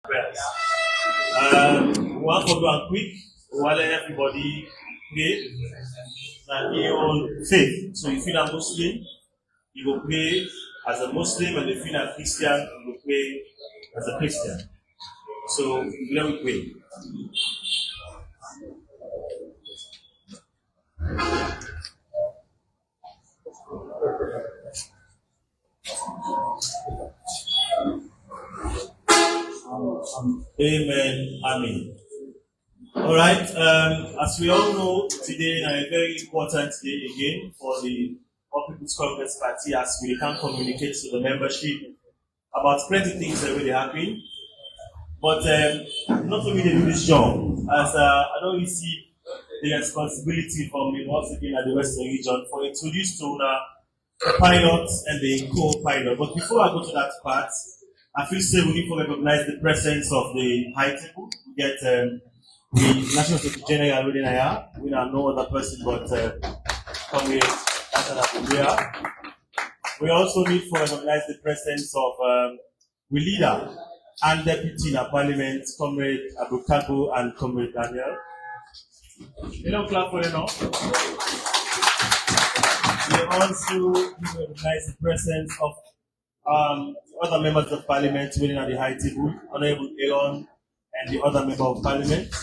prayers. One for go and quick, while everybody pray, and your own faith. So if you're a Muslim, you will pray as a Muslim, and if you're a Christian, you will pray as a Christian. So let me pray. Amen. Amen. All right. As we all know, today is a very important day again for the All People's Congress Party, as we can communicate to the membership about plenty things that really happen. But not for me to do this job, as I don't receive the responsibility from me once again at the Western region for introduce to the pilot and the co-pilot. But before I go to that part, I feel say we need to recognize the presence of the high table. We get the National Secretary General already here. We don't know other person but Congres. We also need to recognize the presence of we leader and deputy in our parliament, Comrade Abukabo and Comrade Daniel. They don't clap for them now. We also recognize the presence of other members of parliament within at the high table, Honorable Leone and the other member of parliament.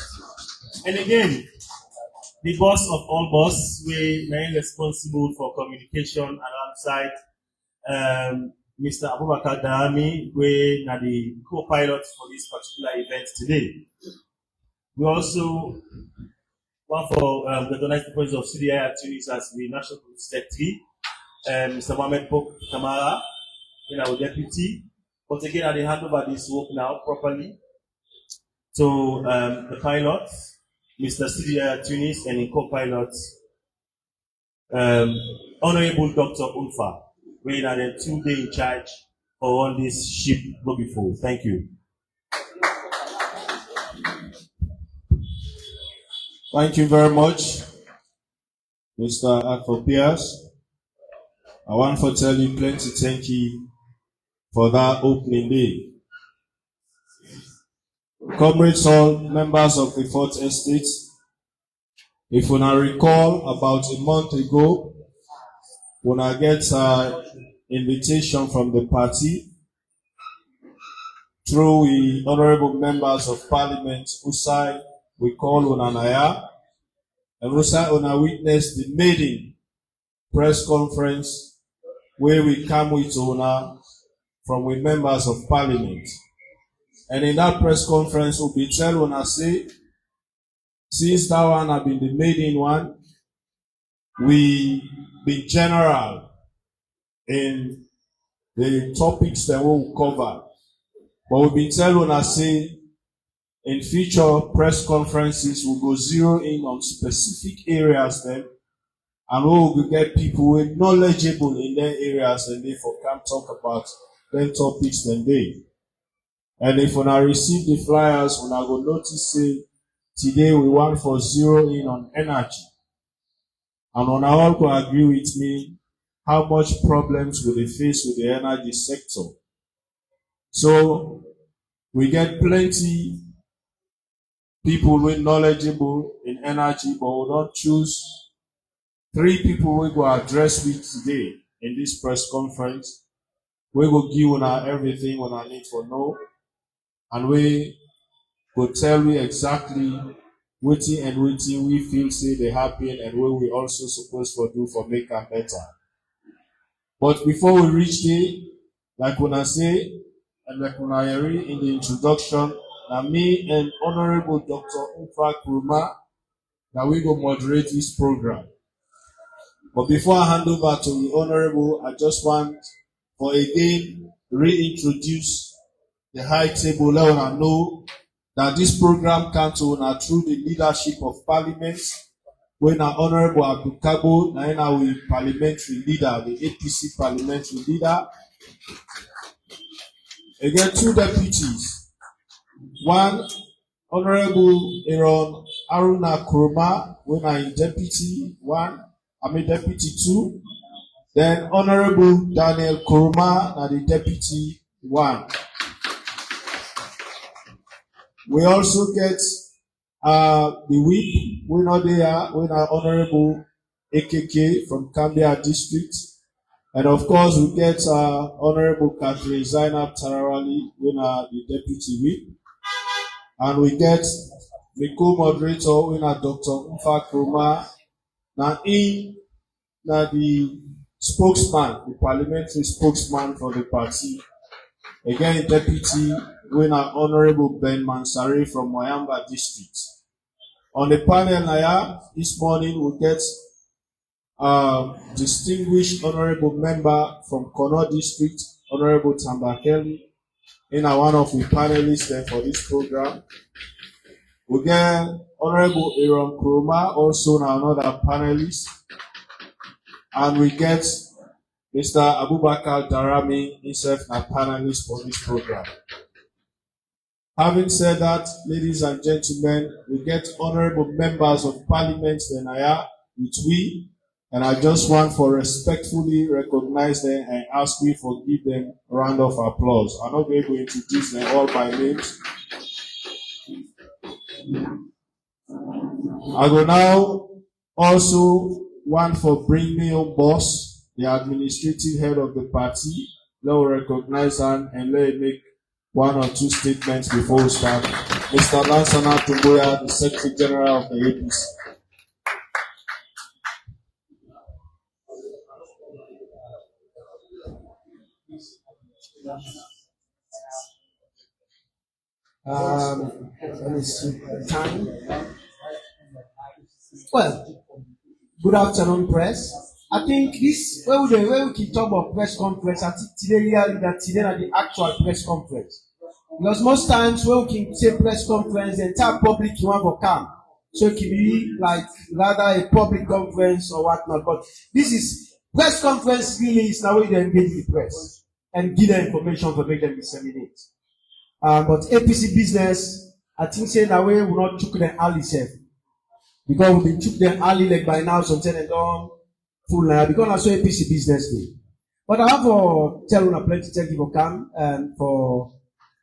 And again, the boss of all boss, we are responsible for communication alongside Mr. Abubakar Dahami, we are the co-pilot for this particular event today. We also want for recognize the presence of CDI at Tunis as the National Police Secretary, Mr. Mohamed Pok Kamara, our deputy. But again, I will hand over this work now properly to the pilot, Mr. CDI at Tunis, and the co-pilot, Honorable Dr. Ulfa. We are the 2 days in charge for all this ship go before. Thank you. Thank you very much, Mr. Akfopias. I want to tell you plenty thank you for that opening day. Comrades, all members of the 4th Estate, if you now recall, about a month ago, when I get an invitation from the party through the honorable members of parliament, Usai, we call Unanaya, and Usai Una witnessed the maiden press conference where we come with Una from the members of parliament. And in that press conference, we'll be telling Una say, since that one have been the maiden one, we be general in the topics that we'll cover. But we'll be telling us say in future press conferences we'll go zero in on specific areas then, and we'll get people who are knowledgeable in their areas and therefore can talk about their topics then they. And if when I receive the flyers, when I go notice say today we want for zero in on energy. And on all can agree with me how much problems will they face with the energy sector. So we get plenty people who are knowledgeable in energy, but we don't choose 3 people we go address with today in this press conference. We will give una everything una need for know, and we will tell you exactly waiting and waiting we feel say they happen and what we also supposed to do for make them better. But before we reach there, like when I say, and like when I read in the introduction, now me and Honorable Dr. Ufa Kuruma, that we go moderate this program. But before I hand over to the Honorable, I just want for again reintroduce the high table. Let us know that this program comes to us through the leadership of Parliament, when our Honorable Abukabo, now our parliamentary leader, the APC parliamentary leader. Again, 2 deputies. One, Honorable Aaron Aruna Kuruma, when I deputy 1, deputy 2. Then Honorable Daniel Kuruma, now the deputy 1. We also get the whip, we know they are, we are Honorable AKK from Cambia District. And of course, we get Honorable Catherine Zainab Tarawali, we are the Deputy Whip. And we get the co-moderator, we are Dr. Mfa Kroma. Now, the spokesman, the parliamentary spokesman for the party. Again, Deputy Winner Honorable Ben Mansari from Moyamba District. On the panel now, this morning we get distinguished Honorable Member from Kono District, Honorable Tambakeli, in one of the panelists there for this program. We get Honorable Aaron Kuruma, also another panelist. And we get Mr. Abubakar Darami, himself a panelist for this program. Having said that, ladies and gentlemen, we get honorable members of parliament Denaya with we, and I just want to respectfully recognize them and ask you for give them a round of applause. I'm not going to introduce them all by names. I will now also want for bring me on boss, the administrative head of the party. Let me recognize her and let me make one or two statements before we start. Mr. Lansana Tumboya, the Secretary General of the APC. Let me see time. Well, good afternoon, press. I think this when we keep talking about press conference, I think today are the actual press conference. Because most times when we can say press conference, the entire public you want to come. So it can be like rather a public conference or whatnot. But this is press conference really is now where they engage the press and give them information to make them disseminate. But APC business, I think say that way will not took them early self. Because we took them early like by now, something and done full now. Because I saw APC business day. But I have to tell you plenty thank you for come and for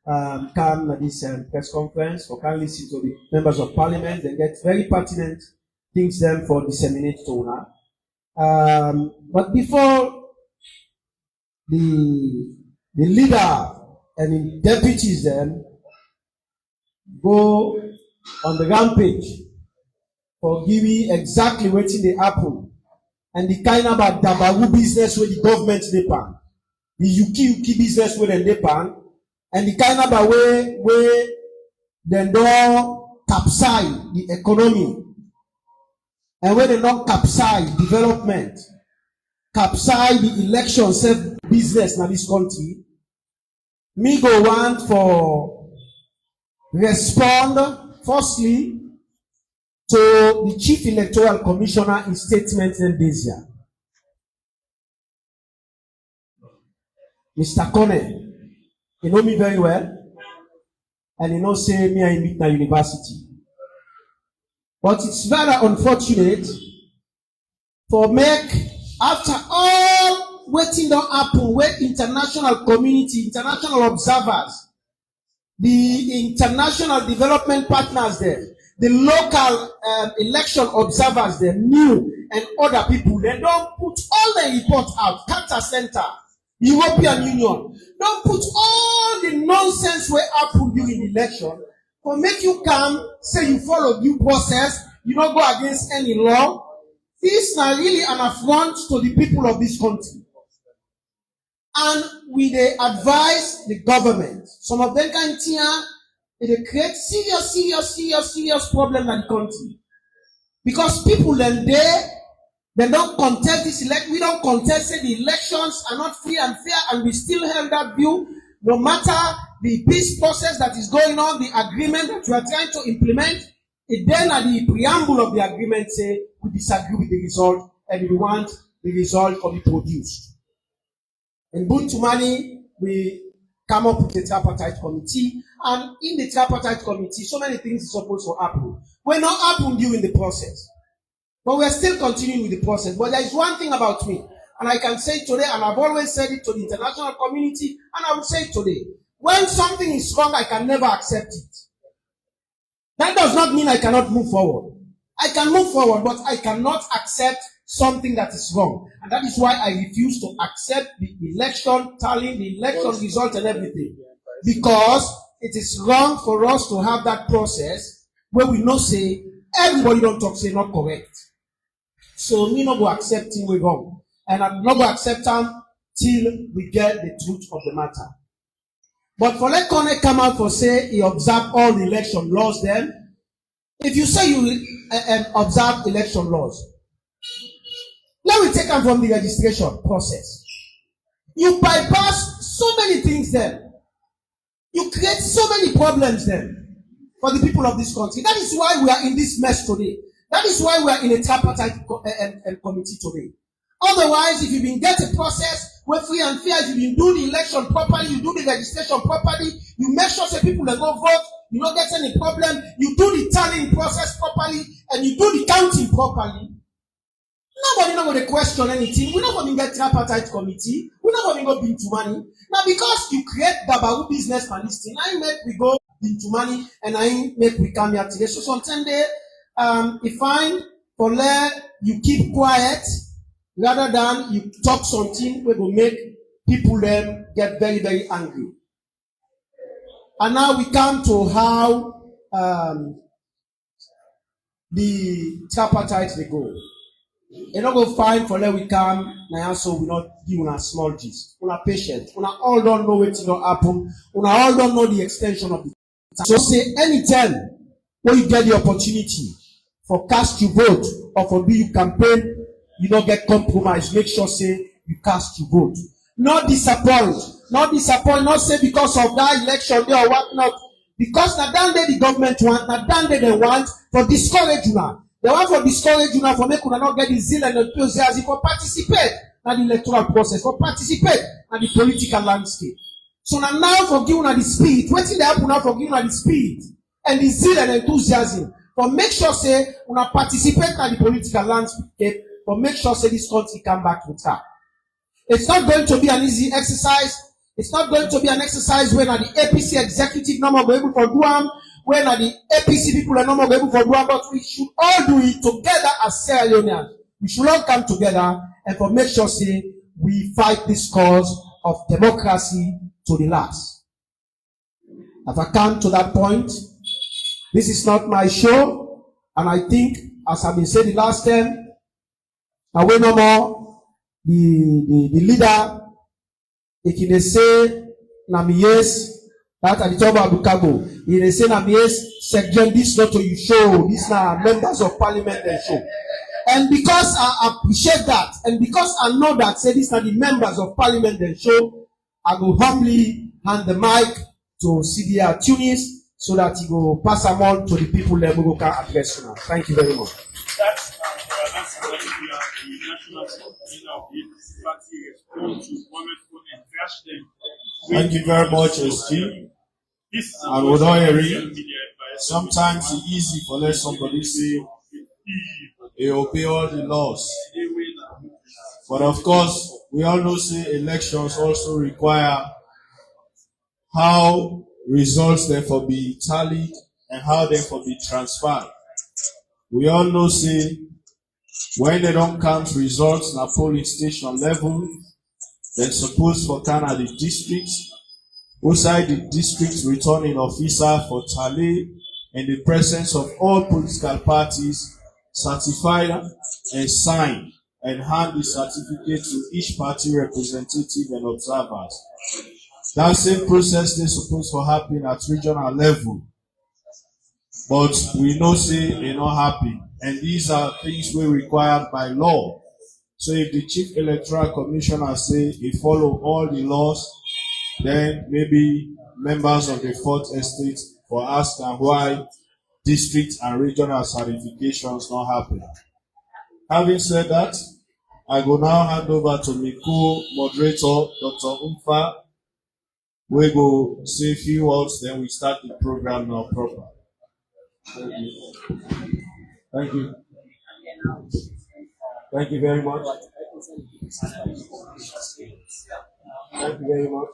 come at this press conference, for can listen to the members of parliament and get very pertinent things them for disseminate to now. But before the leader and the deputies then go on the rampage for giving exactly what they happen and the kind of dabaru business where the government they pan, the yuki business where they pan, and the kind of way where they don't capsize the economy and where they don't capsize development, capsize the election self business in this country. Me go want for respond firstly to the Chief Electoral Commissioner in statement in this year. Mr. Congres, he know me very well, and he know say me I meet na university. But it's very unfortunate for make after all waiting don't happen where international community, international observers, the international development partners there, the local election observers there, new and other people, they don't put all the reports out. Carter Center, European Union, don't put all the nonsense where happen during the election for make you come, say you follow due process, you don't go against any law. This is now really an affront to the people of this country. And we they advise the government. Some of them can they create serious problem in the country. Because people then they don't contest this election. We don't contest say the elections are not free and fair, and we still held that view. No matter the peace process that is going on, the agreement that we are trying to implement, it then at the preamble of the agreement say we disagree with the result and we want the result to be produced. In Buntumani, we come up with the tripartite committee, and in the tripartite committee, so many things are supposed to happen. We're not happen during the process, but we're still continuing with the process. But there is one thing about me, and I can say today, and I've always said it to the international community, and I will say it today. When something is wrong, I can never accept it. That does not mean I cannot move forward. I can move forward, but I cannot accept something that is wrong. And that is why I refuse to accept the election tally, the election result and everything. Because it is wrong for us to have that process where we know say, everybody don't talk say not correct. So me not go accept him we wrong. And I'm not going to accept him till we get the truth of the matter. But for let Connor come out for say he observe all the election laws then, if you say you will observe election laws, let me take them from the registration process. You bypass so many things then. You create so many problems then for the people of this country. That is why we are in this mess today. That is why we are in a tripartite committee today. Otherwise, if you been get a process where free and fair, if you been do the election properly, you do the registration properly, you make sure that people that go vote, you don't get any problem, you do the tallying process properly, and you do the counting properly. Nobody not going to question anything. We're not going to get tripartite committee. We're not going to go into money. Now, because you create Babaru business man this thing, I make we go into money, and I make we come here today. So sometimes if fine for let you keep quiet, rather than you talk something where will make people then get very, very angry. And now we come to how the tripartite they go. You not go fine for let we come now, so we not give una small gist. Una patient. Una all don't know what's going to happen. Una all don't know the extension of the time. So say anytime when you get the opportunity for cast your vote or for do you campaign, you don't get compromised. Make sure say you cast your vote. Not disappoint. Not disappoint. Not say because of that election there or what not. Because na down there the government want, na down there they want for discourage una. They want for discourage una for make una not get the zeal and enthusiasm for participate in the electoral process, for participate in the political landscape. So now for give una the speed. Waiting they happen now for give una the speed and the zeal and enthusiasm. For make sure say una participate in the political landscape. But make sure say this country come back to track. It's not going to be an easy exercise. It's not going to be an exercise when the APC executive no more go able for do am, when the APC people are no more go able for do am, but we should all do it together as Sierra Leoneans. We should all come together and for make sure say we fight this cause of democracy to the last. If I come to that point, this is not my show, and I think, as I've been saying the last time, and we no more the leader, he can say Namies, that at the top of Bukago, he can say Namies, section this not to you show, these are members of parliament and show. And because I appreciate that, and because I know that say these are the members of parliament and show, I will humbly hand the mic to CDR Tunis so that he will pass them on to the people that we can address now. Thank you very much. That's why we are the national convener of the APC party respond to Mohammed and trash them. Thank you very much, SG. And Wodoyeri, sometimes it's easy for let somebody say they obey all the laws. But of course, we all know say elections also require how results therefore be tallied and how therefore be transferred. We all know say when they don't count results na polling station level, then suppose for Canada the district, outside the district returning officer for tally in the presence of all political parties, certified and signed and hand the certificate to each party representative and observers. That same process they supposed to happen at regional level. But we know say they not happen. And these are things we required by law. So if the Chief Electoral Commissioner say he follow all the laws, then maybe members of the Fourth Estate will ask them why district and regional certifications not happen. Having said that, I will now hand over to my co-moderator, Dr. Umfa. We go say a few words, then we start the program now proper. Thank you. Thank you. Thank you very much. Thank you very much.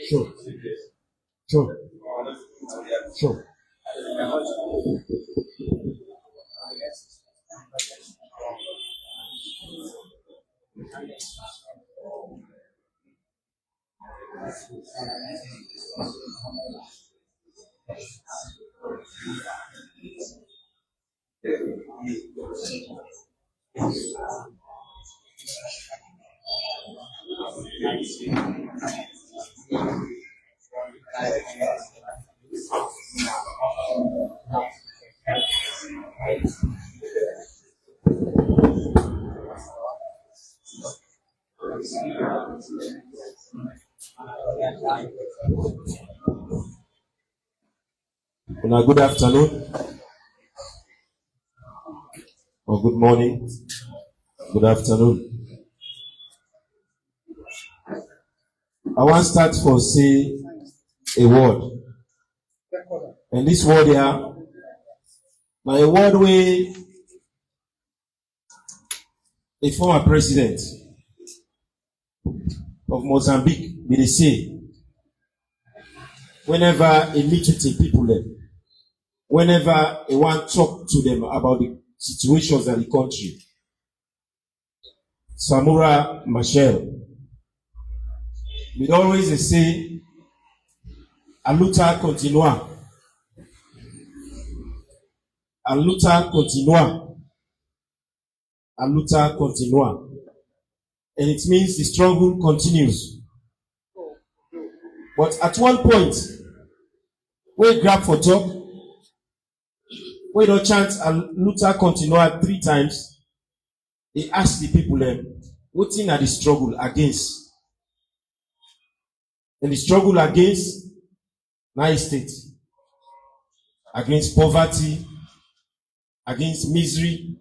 Sure. Sure. Sure. Good afternoon or good morning. Good afternoon. I want to start for say a word. And this word here, now a word where a former president of Mozambique be they say whenever he meet with the people there, whenever he want to talk to them about the situations of the country. Samura Machel, we always say, a luta continua. A luta continua. A luta continua. And it means the struggle continues. But at one point, we grab for talk, we don't chant a luta continua 3 times. He asked the people what thing are the struggle against? And the struggle against Nice State, against poverty, against misery,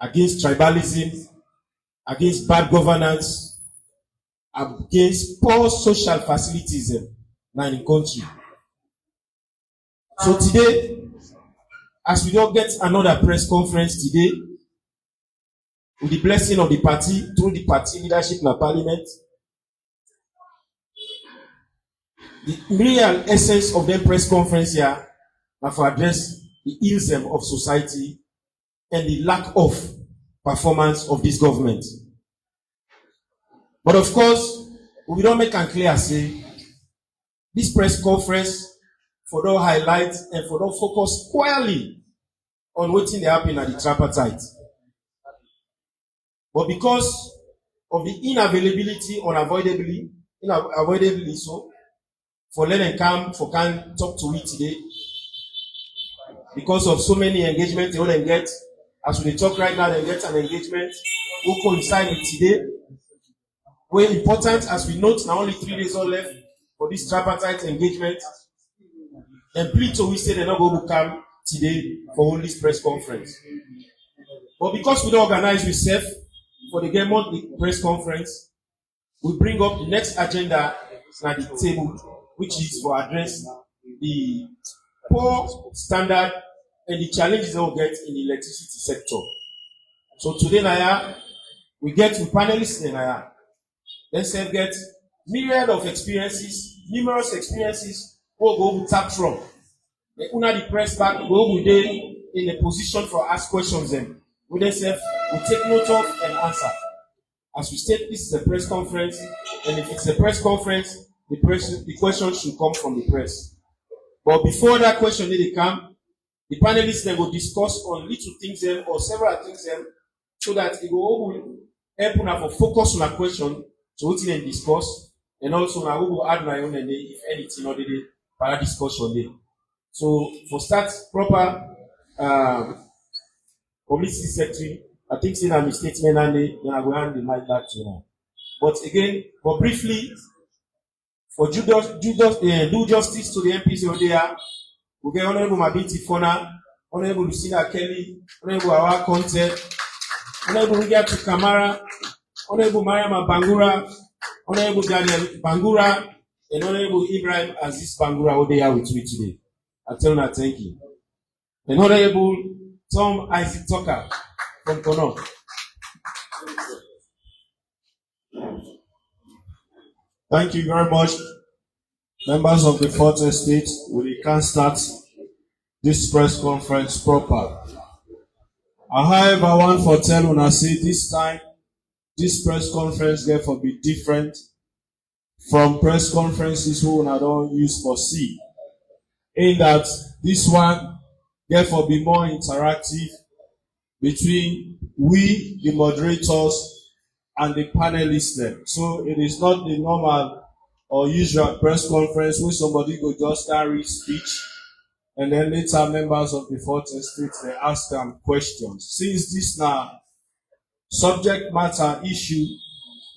against tribalism, against bad governance, against poor social facilities in the country. So today, as we don't get another press conference today, with the blessing of the party, through the party leadership in the parliament, the real essence of the press conference here are for address the ills of society and the lack of performance of this government. But of course, we don't make it clear say this press conference for don't highlight and for don't focus squarely on what they happen at the tripartite. But because of the unavailability, unavoidably so, for let them come, for can talk to we today, because of so many engagements they will get, as we talk right now, they get an engagement who coincide with today. Very important, as we note, now only 3 days all left for this tripartite engagement. And please to we say they're not going to come today for all this press conference. But because we don't organize ourselves for the game monthly press conference, we bring up the next agenda at the table, which is for address the poor standard and the challenges that we get in the electricity sector. So today, Naya, we get to panelists in Naya. Let's get myriad of experiences, numerous experiences, we'll go tap from. The una the press back, go with them in a position for ask questions then. We themselves will take note of and answer. As we state, this is a press conference, and if it's a press conference, the question should come from the press. But before that question they come, the panelists then will discuss on little things or several things so that it will help una for focus on a question to what they discuss, and also now we will add my own and if anything or the para discussion there. So for start proper committee secretary, I think saying a statement and then I will hand the mic back to you. But again, but briefly, for do justice to the MPs over there, we get Honorable Mabiti Fona, Honorable Lucina Kelly, Honorable Awa Conte, Honorable Ngatu Kamara, Honorable Mariama Bangura, Honorable Daniel Bangura, and Honorable Ibrahim Aziz Bangura who they are with me today. I tell you, thank you. And Honorable Tom Isaac Tucker from Kono. Thank you very much, members of the Fourth Estate. We can start this press conference proper. However, I want to tell una say this time, this press conference therefore be different from press conferences who una don't use for see. In that this one therefore be more interactive between we, the moderators, and the panelists them. So it is not the normal or usual press conference where somebody go just carry speech and then later members of the Fourth Estate they ask them questions. Since this now subject matter issue,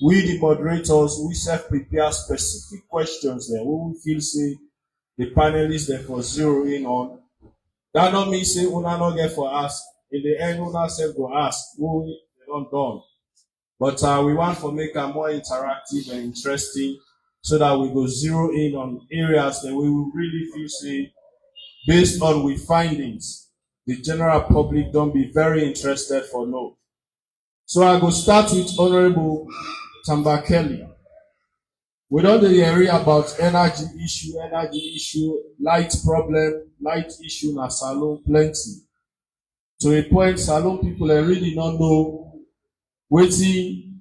we the moderators we self-prepare specific questions there. We will feel say the panelists therefore zero in on. That not mean say una not get for ask. In the end, una self go ask who they don't done. But we want to make it more interactive and interesting so that we go zero in on areas that we will really feel say, based on we findings, the general public don't be very interested for no. So I go start with Honorable Tamba Kelly. We don't hear about energy issue, light problem, light issue na salon plenty. To a point, salon people really don't know waiting,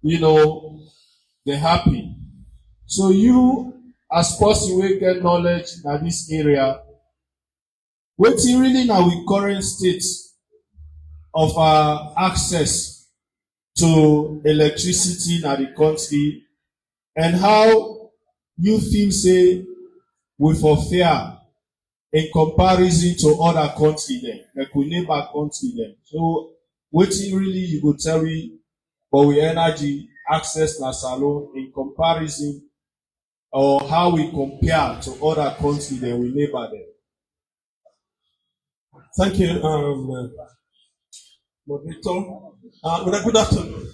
they happy. So you, as person will get knowledge in this area, waiting really now with current state of access to electricity in the country and how you feel say we for fair in comparison to other countries then, like we neighbor country then. So waiting really you go tell me but we energy access na salon in comparison or how we compare to other countries that we neighbor them. Thank you, moderator. Good afternoon.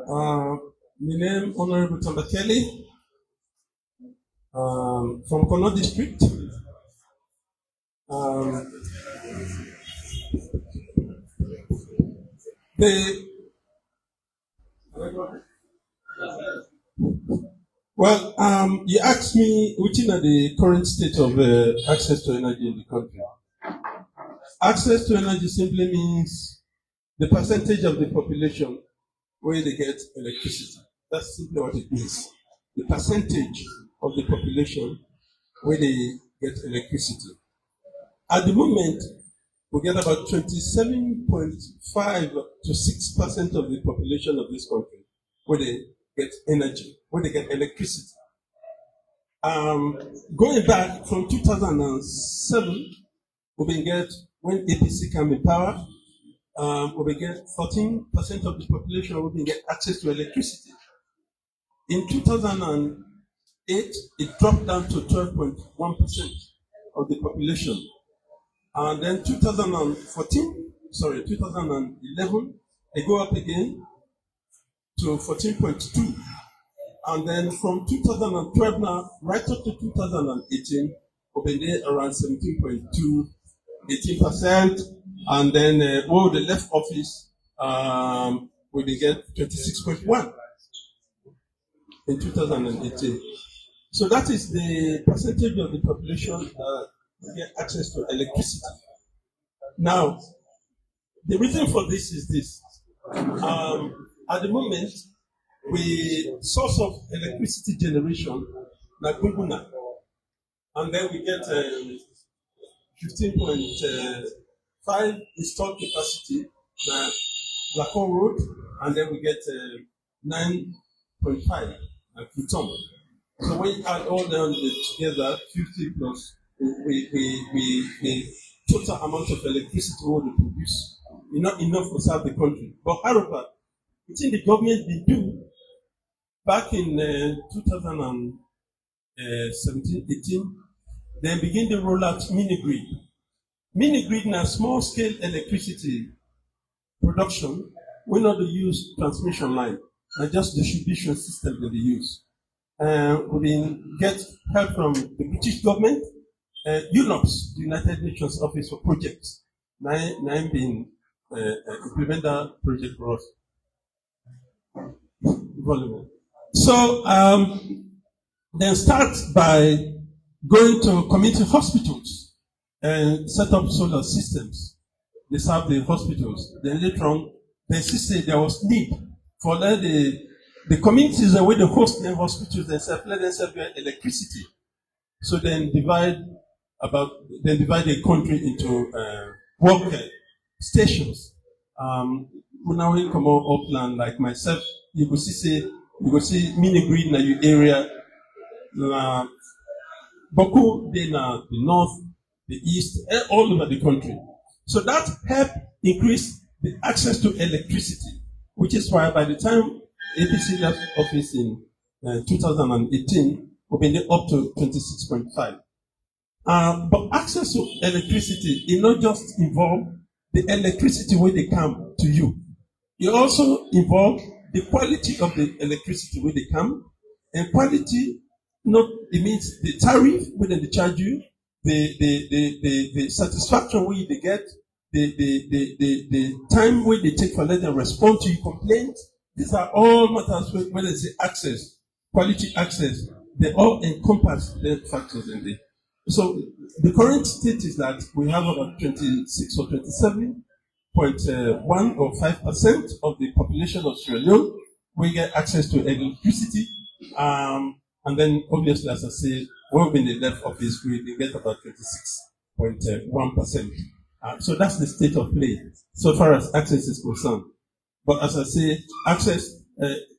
My name Honorable Tamba Kelly, from Kono District. You asked me which are the current state of access to energy in the country. Access to energy simply means the percentage of the population where they get electricity. That's simply what it means. The percentage of the population where they get electricity. At the moment, we get about 27.5 to 6% of the population of this country where they get energy, where they get electricity. Going back from 2007, we get when APC came in power, we get 14% of the population will get access to electricity. In 2008, it dropped down to 12.1% of the population. And then 2011, they go up again to 14.2. And then from 2012 now, right up to 2018, we've been there around 17.2, 18%. And then when they left office, we did get 26.1 in 2018. So that is the percentage of the population that get access to electricity. Now, the reason for this is this. At the moment, we source of electricity generation like Gunguna, and then we get 15.5 installed capacity na Lacon Road, and then we get 9.5 at Pluton. So when you add all them together, 50 plus the total amount of electricity we produce is not enough to serve the country. But however, I think the government did do back in 2017-18, they begin to roll out mini grid. Mini grid na small scale electricity production. We not dey use transmission line, na just distribution system that they use. We been get help from the British government, UNOPS, the United Nations Office for Projects. Now been implement that project for us. Volume. So then start by going to community hospitals and set up solar systems. They serve the hospitals. Then later on, they see there was need for the communities where the host their hospitals themselves, let themselves get electricity. So then divide the country into work stations. We now come out upland like myself. You go see mini grid in your area. Boku they na the north, the east, all over the country. So that helped increase the access to electricity, which is why by the time APC left office in 2018, we've been up to 26.5. But access to electricity, it not just involve the electricity when they come to you. It also involve the quality of the electricity when they come, and quality it means the tariff when they charge you, the satisfaction when they get, the time when they take for let them respond to your complaint. These are all matters when they say access, quality access. They all encompass the factors in there. So the current state is that we have about 26 or 27.1 or 5% of the population of Sierra Leone will get access to electricity. And then obviously, as I say, when we're in the left office, we get about 26.1%. So that's the state of play, so far as access is concerned. But as I say, access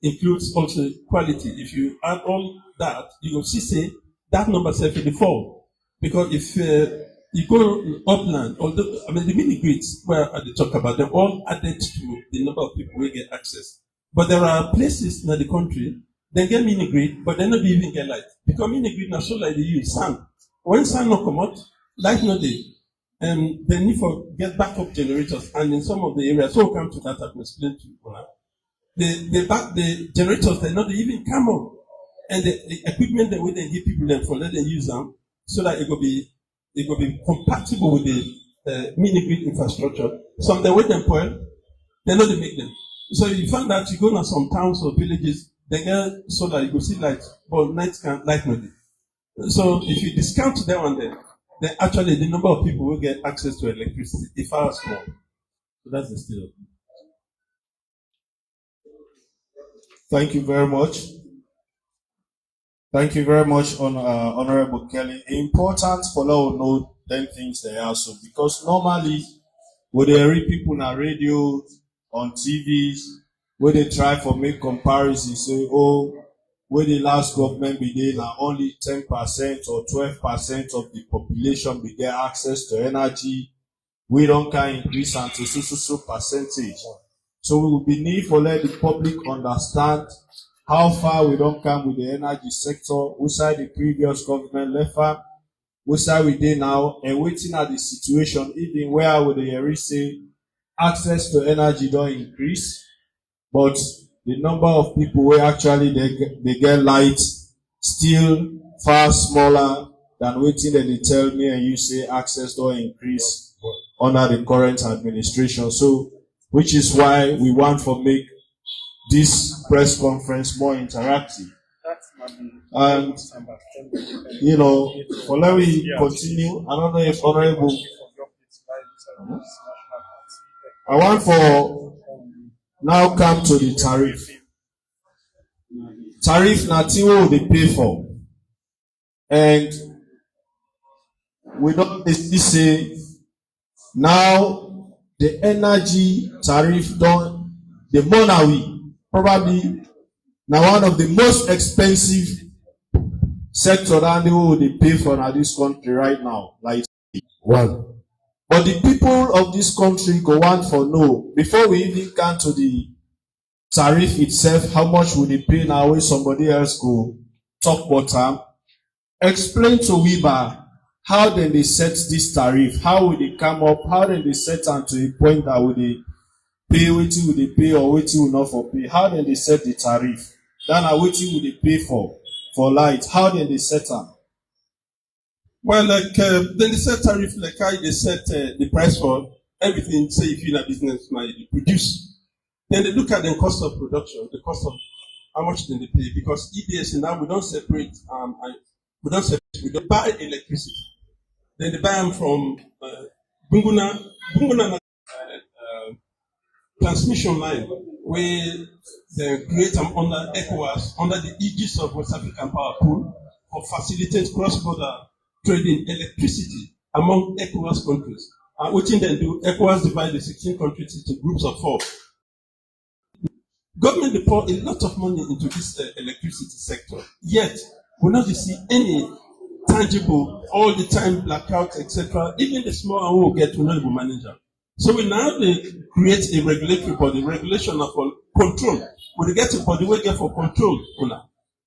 includes also quality. If you add all that, you will see say that number will fall. Because if you go upland, although the mini grids where I talk about, they're all added to the number of people who get access. But there are places in the country they get mini grid, but they not even get light. Because mini grid now so like they use sun. When sun not come out, light not there. They need for get backup generators, and in some of the areas, so we'll come to that, I can explain to you now. The generators they not even come on, and the equipment that we then give people them for let them use them so that it will be compatible with the mini grid infrastructure. Some they wait them point, they know they make them. So you find that you go to some towns or villages, they get solar, you go see light, but night can't light no day. So if you discount that one then actually the number of people will get access to electricity is far small. So that's the state of it. Thank you very much. Thank you very much, Honorable Kelly. Important for us to know 10 things there also, because normally when they read people on radio, on TVs, where they try for make comparisons, say, oh, where the last government be there, now only 10% or 12% of the population will get access to energy. We don't can increase until so percentage. So we will be need for let the public understand how far we don't come with the energy sector, which side the previous government left from, which side we did now, and waiting at the situation, even where would they say access to energy don't increase, but the number of people where actually they get light still far smaller than waiting that they tell me and you say access don't increase under the current administration. So, which is why we want to make this press conference more interactive. And, for let me continue, I don't know if Honorable, I want for now come to the tariff. Tariff nothing will they pay for. And we don't basically say now the energy tariff don't the money probably now one of the most expensive sector that they pay for in this country right now. Like one. But the people of this country go on for no. Before we even come to the tariff itself, how much would they pay now when somebody else go talk about them? Explain to Weber how then they set this tariff. How will they come up, how then they set am to a point that we dey pay wetin we dey pay or wetin we not for pay? How then they set the tariff? That na wetin we dey pay for light. How then they set am? Well, like then they set tariff like how they set the price for everything. Say if you're in a business, now you produce. Then they look at the cost of production, the cost of how much then they pay. Because EBS now we don't separate. We don't buy electricity. Then they buy them from Bunguna transmission line, where they create them under ECOWAS, under the aegis of West African Power Pool, for facilitate cross-border trading electricity among ECOWAS countries. And what then do, ECOWAS divide the 16 countries into groups of 4. Government they pour a lot of money into this electricity sector, yet we not see any tangible, all the time blackout, etc. Even the small one will get to know the manager. So we now create a regulatory body, regulation of control. We get a body we get for control.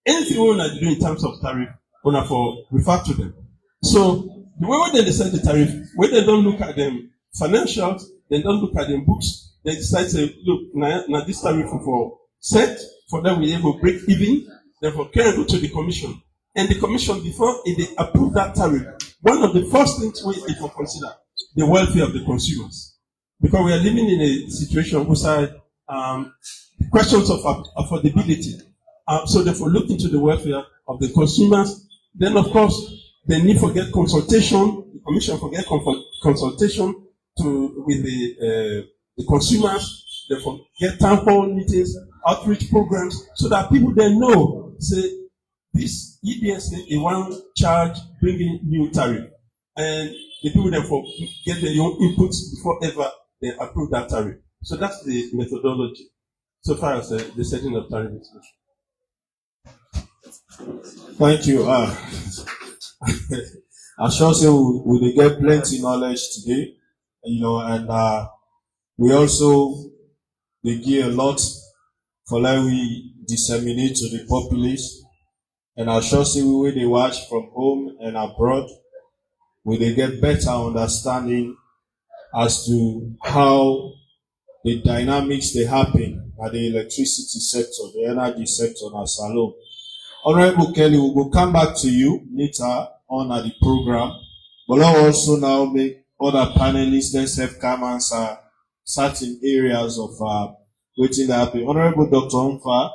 Anything we want to do in terms of tariff, we have for refer to them. So the way they decide the tariff, when they don't look at them financials, they don't look at them books, they decide to say, look, now this tariff for set, for them we able to break even, therefore can go to the commission. And the commission, before they approve that tariff, one of the first things we will consider the welfare of the consumers. Because we are living in a situation where questions of affordability. So therefore look into the welfare of the consumers. Then of course, they need to get consultation, the commission for get consultation with the consumers, therefore get town hall meetings, outreach programs, so that people then know, say, this EBS they want charge bringing new tariff. And the people therefore get their own inputs before ever they approve that tariff. So that's the methodology, so far as the setting of tariff is concerned. Thank you. I'm sure say we will get plenty knowledge today, and we also they give a lot for like we disseminate to the populace, and I'm sure say we they watch from home and abroad, we they get better understanding as to how the dynamics they happen at the electricity sector, the energy sector, and salon. Honorable Kelly, we will come back to you later on at the program, but I'll also now make other panelists themselves come answer certain areas of waiting that happen. Honorable Dr. Umfa,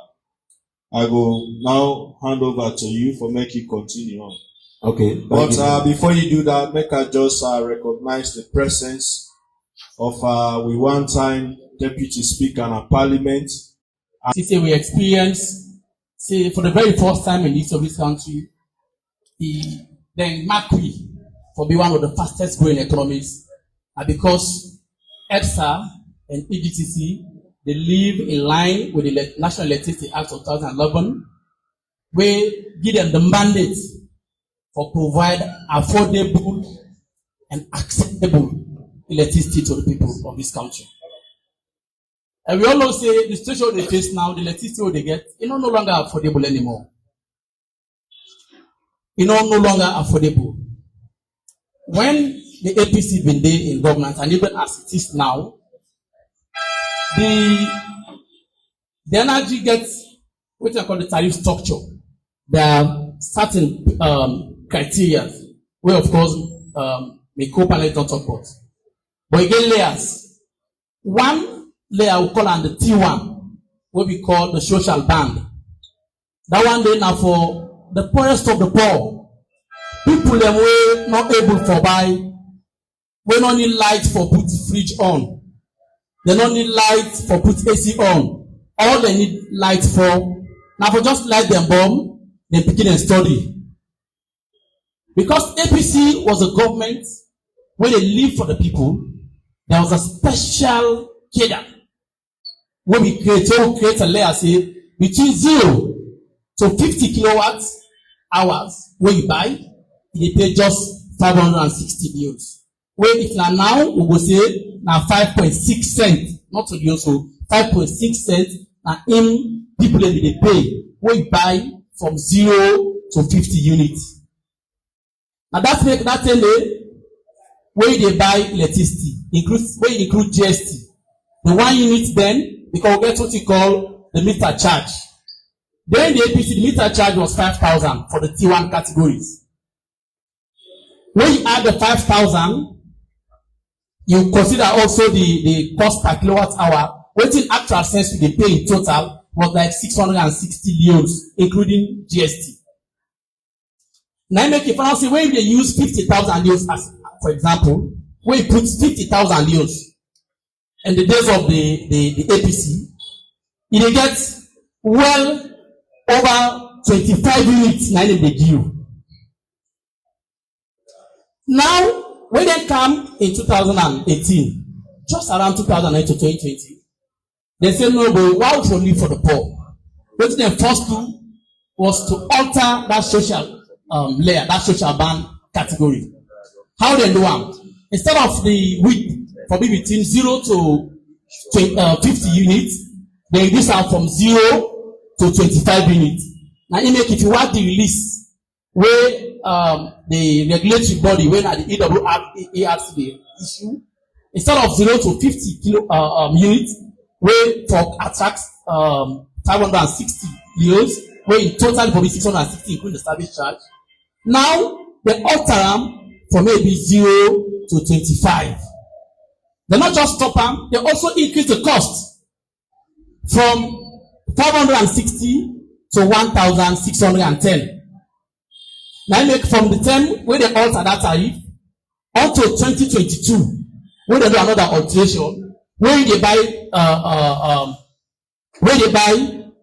I will now hand over to you for making continue on. Okay. But before you do that, make I just recognize the presence of we one-time Deputy Speaker in Parliament. We experience, for the very first time in the history of this country, then Macri for being one of the fastest growing economies, because EDSA and EGTC, they live in line with the National Electricity Act of 2011, where give them the mandate for provide affordable and acceptable electricity to the people of this country. And we all know say the situation they face now, the electricity they get, no longer affordable anymore. No longer affordable. When the APC been there in government, and even as it is now, the energy gets what I call the tariff structure. There are certain criteria where, of course, the co-pilot don't talk about. But again, layers. One layer we call on the T1, what we call the social band. That one day now for the poorest of the poor. People them way not able to buy. We don't need light for put fridge on. They don't need light for put AC on. All they need light for, now for just light them bomb, they begin and study. Because APC was a government where they live for the people, there was a special cadre where we create a layer, say, between 0 to 50 kilowatts hours where you buy, you pay just 560 bills. Where if now we will say now 5.6 cents, not to you so 5.6 cents, and in people they pay where you buy from 0 to 50 units. Now that's make that tell where they buy electricity, where you include GST. The 1 unit then, because we get what you call the meter charge. Then the APC, the meter charge was 5,000 for the T1 categories. When you add the 5,000, you consider also the cost per kilowatt hour. What in actual sense we pay in total was like 660 leones, including GST. Now make it fancy when they use 50,000 leones as, for example, when you put 50,000 leones in the days of the APC, it gets well over 25 units now in the due. Now, when they come in 2018, just around 2009 to 2020, they say no, but why would you live for the poor? What they first do was to alter that social layer, that social band category. How they do it? Instead of the width for between 0 to 50 units, they reduce out from 0 to 25 units. Now, if you want the release, where the regulatory body, when at the EWRC the issue, instead of 0 to 50 units, where for attracts 560 euros, where in total probably 660 including the service charge. Now they alter them for maybe 0 to 25. They not just stop them, they also increase the cost from 560 to 1,610. Now make from the time when they alter that tariff until 2022, when they do another alteration, when they buy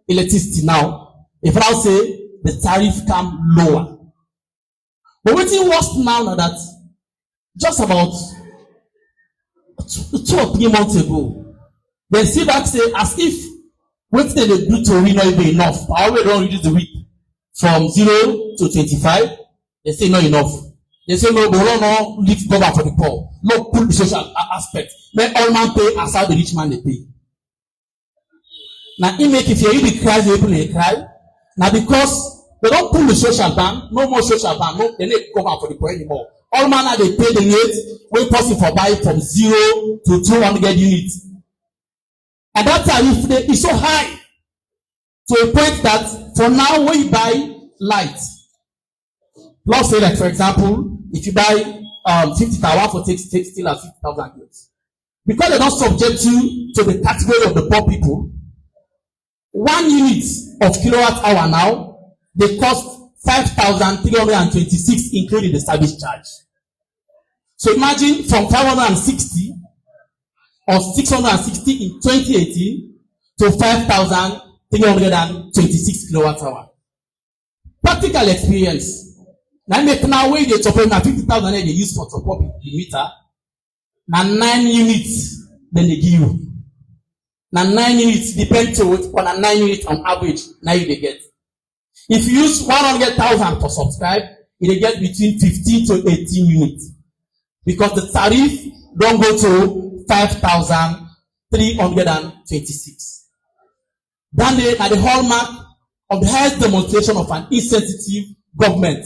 electricity now, if I say the tariff come lower. But what's worse now that just about 2 or 3 months ago, they see that say as if what they do to we not be enough. How we don't reduce the width from 0 to 25, they say not enough. They say no, but no leave cover for the poor. No pull the social aspect. Let all man pay as how the rich man they pay. Now, if you really cry, you will cry. Now, because they don't pull the social ban, no more social ban, no, they need cover for the poor anymore. All man they pay the rate when possible for buy from 0 to 200 units. And that tariff is so high to a point that for now, when you buy light, let's say that for example, if you buy 50,000 for take still at 50,000 units, because they don't subject you to the category of the poor people, 1 unit of kilowatt hour now, they cost 5,326, including the service charge. So imagine from 560 or 660 in 2018 to 5,326 kilowatt hour. Practical experience. Now make now where they support now 50,000 they use for support the meter. Now 9 units then they give you. Now 9 units depend to it on a 9 units on average. Now you they get. If you use 100,000 for subscribe, it get between 15 to 18 units. Because the tariff don't go to 5,326. Then they are the hallmark of the highest demonstration of an insensitive government.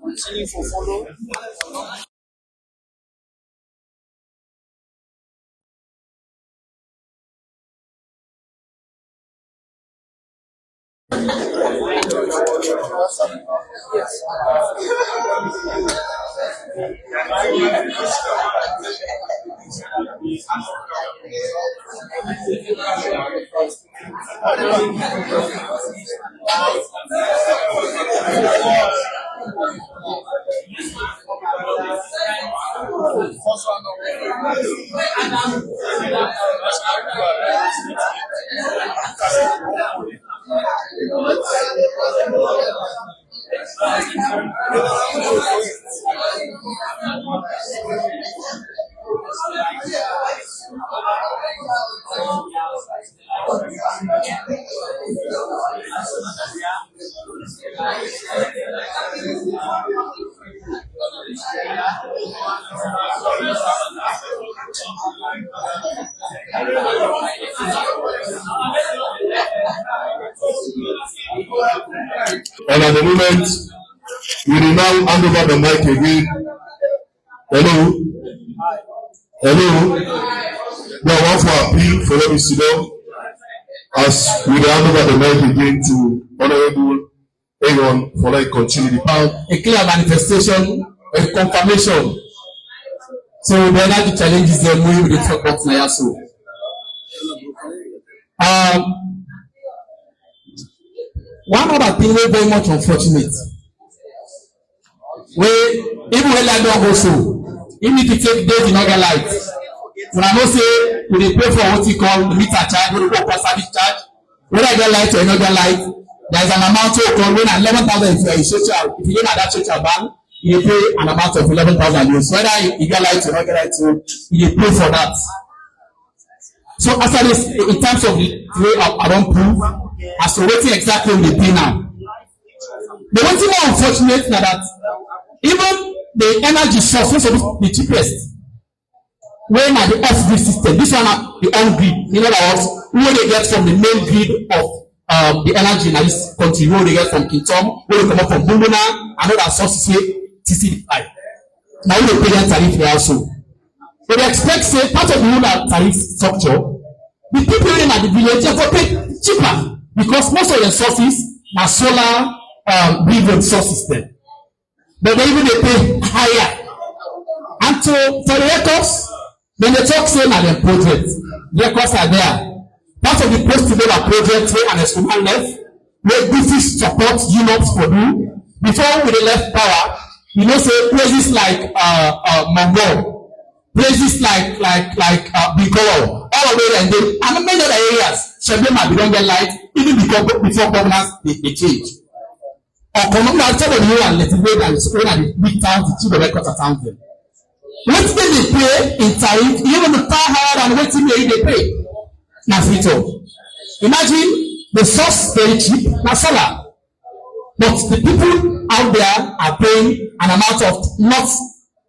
Continue for follow. And at the moment, we will now hand over the mic again. Hello? Hello? Now, one for appeal for let me sit down. As we will hand over the mic again to Honorable Aaron for like continue the pound. A clear manifestation, a confirmation. So the energy challenges them we will talk about now. So, one other thing wey very much unfortunate wey even when light don go so e need to take days in order light. Una know say we dey pay for what we call the meter charge, we dey pay for service charge. Whether I get light or no get light, there is an amount wey call when 11,000 if you are in social, if you dey na that social bank, you dey pay an amount of 11,000 euros. Whether you get light or no get light, so you dey pay for that. So after this, in terms of the way I don prove as to wetin exactly we dey pay now. The one thing more unfortunate na that even the energy source wey suppose be the cheapest wey na the off grid system, this one na the on grid, in other words wey dey get from the main grid of the energy na this country, wey dey get from Kintom, wey dey comot from Bumbuna and other sources wey TCDI na we dey pay dem tariff there also. But they expect say part of the rural tariff structure, the people wey na the village dey go pay cheaper because most of the sources na solar grid sources dem, but they even dey pay higher. And to for the records, when they talk say na dem project, the records are there. Part of the post-development project wey an Escoman left, wey British support UNOPS for do. Before we dey left power, you know say places like Mongol, places like Bigoro, all of them dey, and many other areas, Shebema dey don get light even before governance dey change. Ọ̀kan náà tẹ́lẹ̀ ní wà lẹ́tí wey na the big towns, the chief of headquarters towns dem. Wetin dem dey pay in tariff even the far higher than wetin dey dey pay na free talk. Imagine the source very cheap na solar, but the people out there are paying an amount of not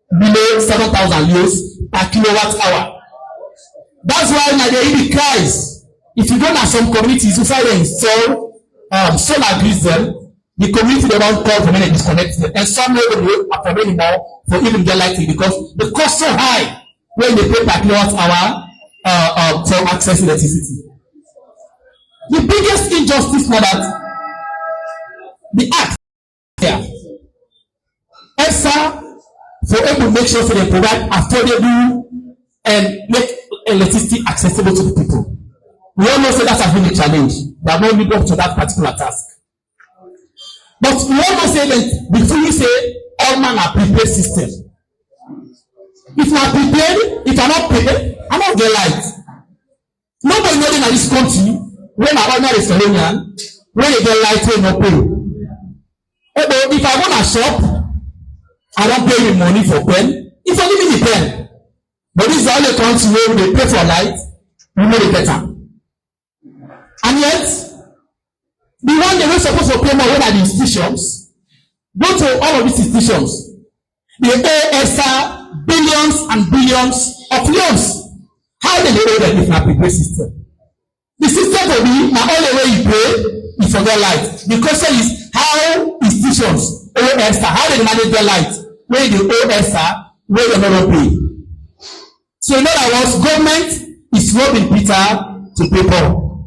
below 7,000 euros per kilowatt hour. That's why na dey even cries. If you go na some communities inside dey install solar grids dem, the community they don't call for many disconnected, and some will afford anymore for even get lighting because the cost so high when they pay per kilowatt hour for access electricity. The biggest injustice now that the act here, ESA for able to make sure so they provide affordable and make electricity accessible to the people. We all know say that has been a challenge. They have not lived up to that particular task. But we also say that before you say all man are prepaid system. If you are prepared, if you are not prepared, I don't get light. Nobody knows in this country when I ordinary Estonian, when you get light, you no pay. If I want a shop, I don't pay you money for pen. If I give me the pen, but this is the only country where they pay for light, you know it better. And yet, the one they were supposed to pay more when are the institutions, go to all of these institutions. They pay extra billions and billions of loans. How do they owe them if not prepaid system? The system will be na only way you pay you forget light. The question is how institutions owe extra, how they manage their light wey dey owe extra wey dem no pay. So in other words, government is robbing Peter to pay Paul.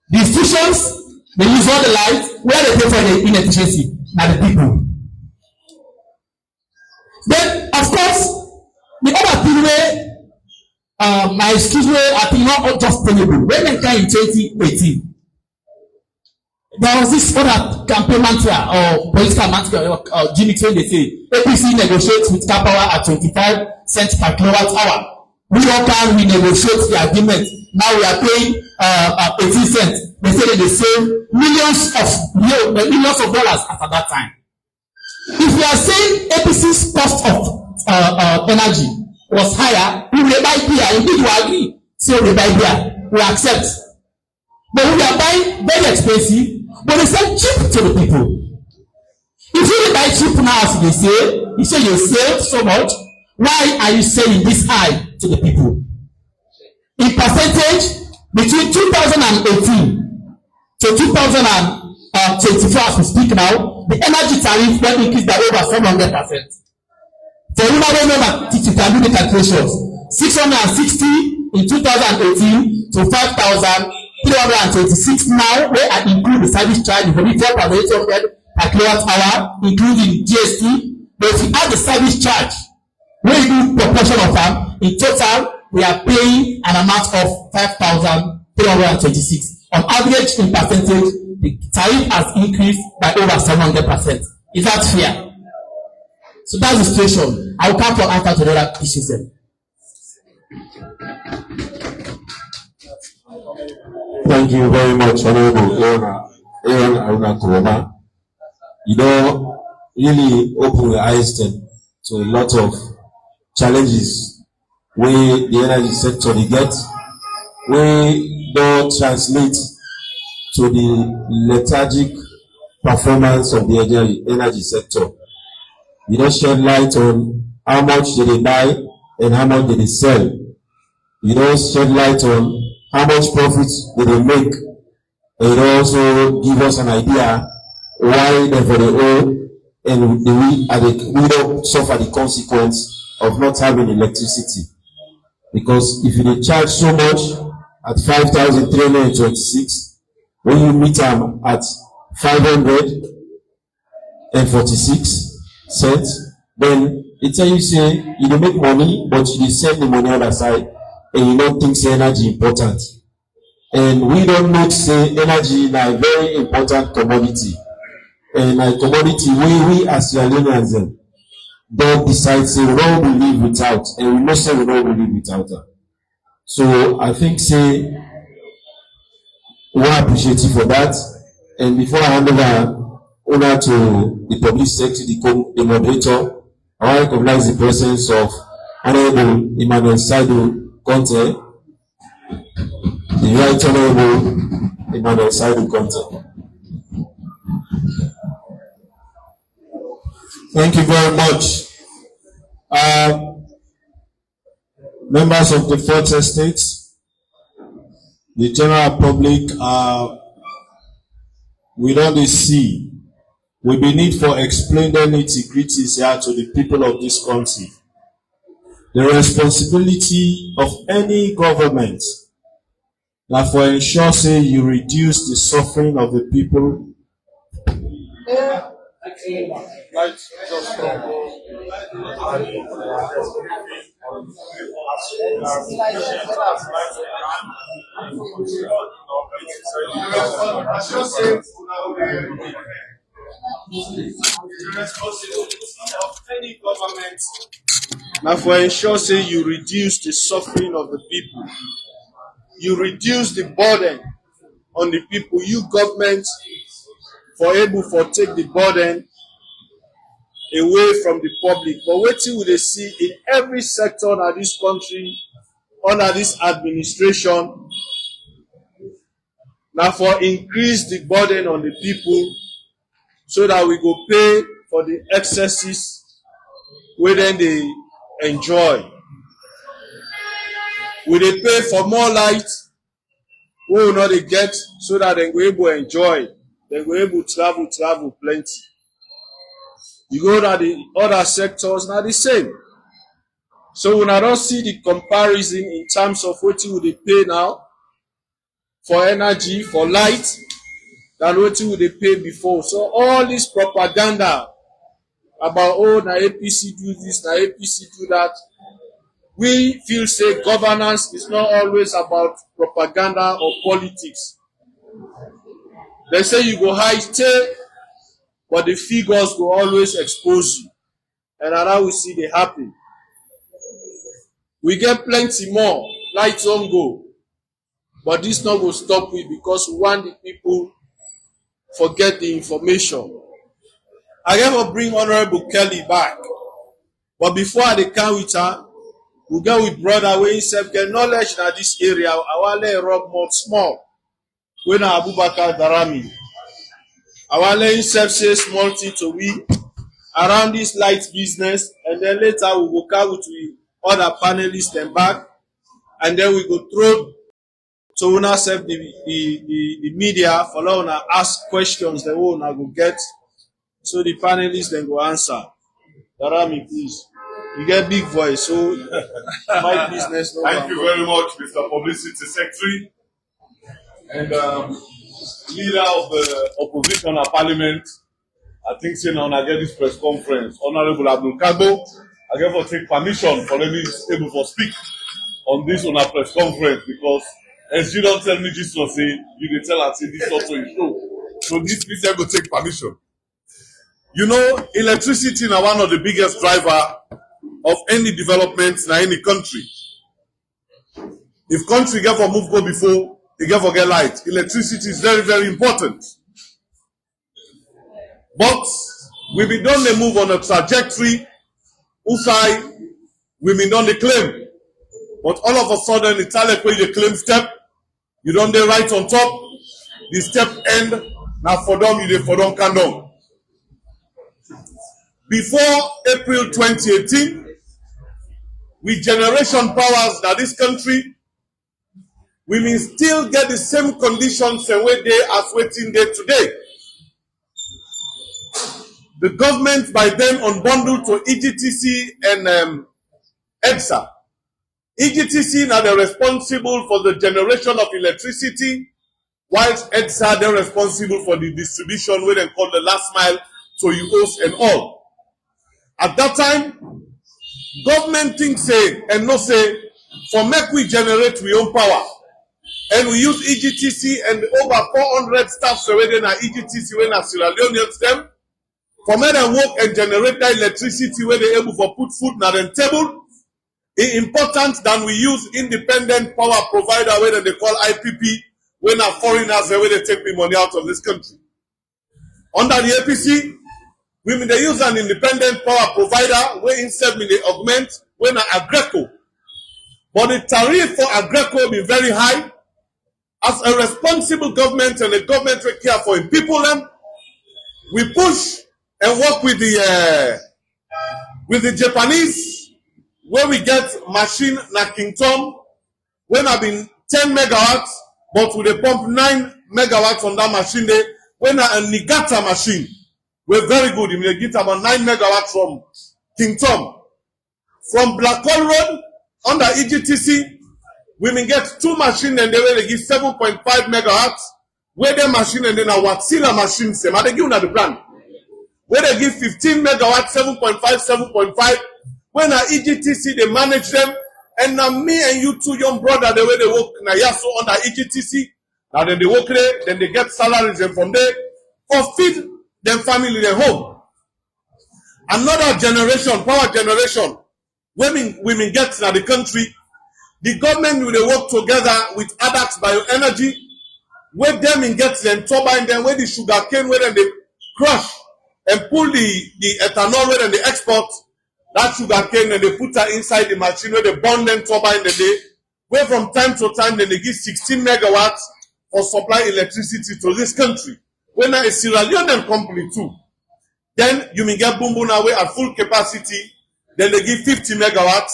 The institutions dey use all the light where they pay for the inefficiency na the people. Then of course the other thing wey my excuse wey I think not just tenable when dem come in 2018 there was this other campaign mantra or political mantra or gimmicks wey dey say APC negotiate with car power at 25 cents per kilowatt hour. We all can renegotiate the agreement. Now we are paying 18 cents. They say they save millions of dollars after that time. If we are saying APC's cost of energy was higher, we will buy beer. Indeed, we agree. So we buy beer. We accept. But we are buying very expensive, but they sell cheap to the people. If you buy cheap now, as they say, you say you save so much. Why are you selling this high to the people? In percentage, between 2018 to 2024, as we speak now, the energy tariff will increase by over 700%. For you now know you can do the calculations. 660 in 2018 to 5,326 now, where I include the service charge, for 4,800 per kilowatt hour, including GST. But if you add the service charge, when you do proportion of them, in total, we are paying an amount of 5,326. On average, in percentage, the tariff has increased by over 700%. Is that fair? So that's the situation. I will come to answer to the other issues then. Thank you very much, Honorable Leone Aruna. You know, really open your eyes to a lot of challenges where the energy sector they get, where don't translate to the lethargic performance of the energy sector. You don't shed light on how much they buy and how much they sell. You don't shed light on how much profits they make. And it also give us an idea why they for the owe and we don't suffer the consequence of not having electricity. Because if you charge so much at 5,326, when you meet them at 546 cents, then it tell you say you don't make money, but you send the money on the side, and you don't think say energy important. And we don't know say energy is a very important commodity, and a commodity we as Leoneans don't decide say we don't believe without, and we must say we don't believe without her. So I think say we appreciate you for that. And before I hand over to the public secretary, the moderator, I want to recognize the presence of Honorable Emmanuel Saidu Conte, the Right Honorable Emmanuel Saidu Conte. Thank you very much. Members of the fourth estate, the general public, we don't see. We be need for explain the nitty-gritties here to the people of this country. The responsibility of any government now for ensure say you reduce the suffering of the people. The responsibility of any government now for ensure say you reduce the suffering of the people, you reduce the burden on the people. You government for able for take the burden away from the public. But wetin we dey see in every sector of this country under this administration now for increase the burden on the people so that we go pay for the excesses wey dem dey enjoy. We dey pay for more light, we will not get so that they go able to enjoy, they go able to travel plenty. You go to the other sectors, not the same. So when I don't see the comparison in terms of what you would pay now for energy, for light, than what you would pay before. So all this propaganda about, oh, na APC do this, na APC do that, we feel say governance is not always about propaganda or politics. They say you go high stay, but the figures go always expose you. And now we see they happen. We get plenty more, lights on go. But this not will stop we because we want the people forget the information. I ever bring Honorable Kelly back. But before I come with her, we go with brother we himself get knowledge in this area. I want to rub more small. When Abubakar Darami. I want to himself say small thing to we around this light business, and then later we will come with the other panelists and back, and then we go through to una self the media for now ask questions that we will go get, so the panelists then go answer. Darami, please. You get big voice, so my business. No Thank you very much, Mr. Publicity Secretary and leader of the opposition at Parliament. I think saying on I get this press conference, Honorable Abdul Kabo, I get for take permission for let me able to speak on this on our press conference because as you don't tell me this or say you can tell us this also is show. So this piece I go take permission. You know, electricity is one of the biggest driver of any development in any country. If country get for move go before, they get for get light. Electricity is very, very important. But we be done the move on a trajectory, usai, we be done the claim. But all of a sudden, it's like when you claim step, you don't dey right on top, the step end, now for them, you dey for them can down. Before April 2018, with generation powers that this country, we may still get the same conditions and way they as waiting there today. The government by then unbundled to EGTC and EDSA. EGTC now they're responsible for the generation of electricity, whilst EDSA they're responsible for the distribution, where they call the last mile to UOs and all. At that time, government thinks say and no say for make we generate we own power. And we use EGTC and over 400 staffs already in our EGTC when our Sierra Leoneans them. For men and work and generate that electricity where they able for put food na them table. It's important than we use independent power provider where they call IPP when our foreigners where they take the money out of this country. Under the APC, we may they use an independent power provider where instead may they augment when Agreco. But the tariff for Agreco will be very high. As a responsible government and a government will care for its people, we push and work with the Japanese, where we get machine na King Tom, when have been 10 megawatts, but with a pump 9 megawatts on that machine there, when a Nigata machine, we're very good. You may get about 9 megawatts from King Tom. From Blackwell Road, under EGTC, we may get 2 machines and they give 7.5 megawatts, where the machine and then a Watsila machine, same, and they give the brand. Where they give 15 megawatts, 7.5, when at EGTC, they manage them, and now me and you two young brother, the way they work, now Yaso under EGTC, now then they work there, then they get salaries, and from there, for feed them family, their home. Another generation, power generation, women get to the country, the government will work together with ADAX Bioenergy, where them in get them turbine, then where the sugar cane, where they crush, and pull the ethanol where they export that sugar cane and they put her inside the machine where they burn them turbine the day, where from time to time then they give 16 megawatts for supply electricity to this country. When a Sierra Leone company too, then you may get Bumbuna where at full capacity, then they give 50 megawatts,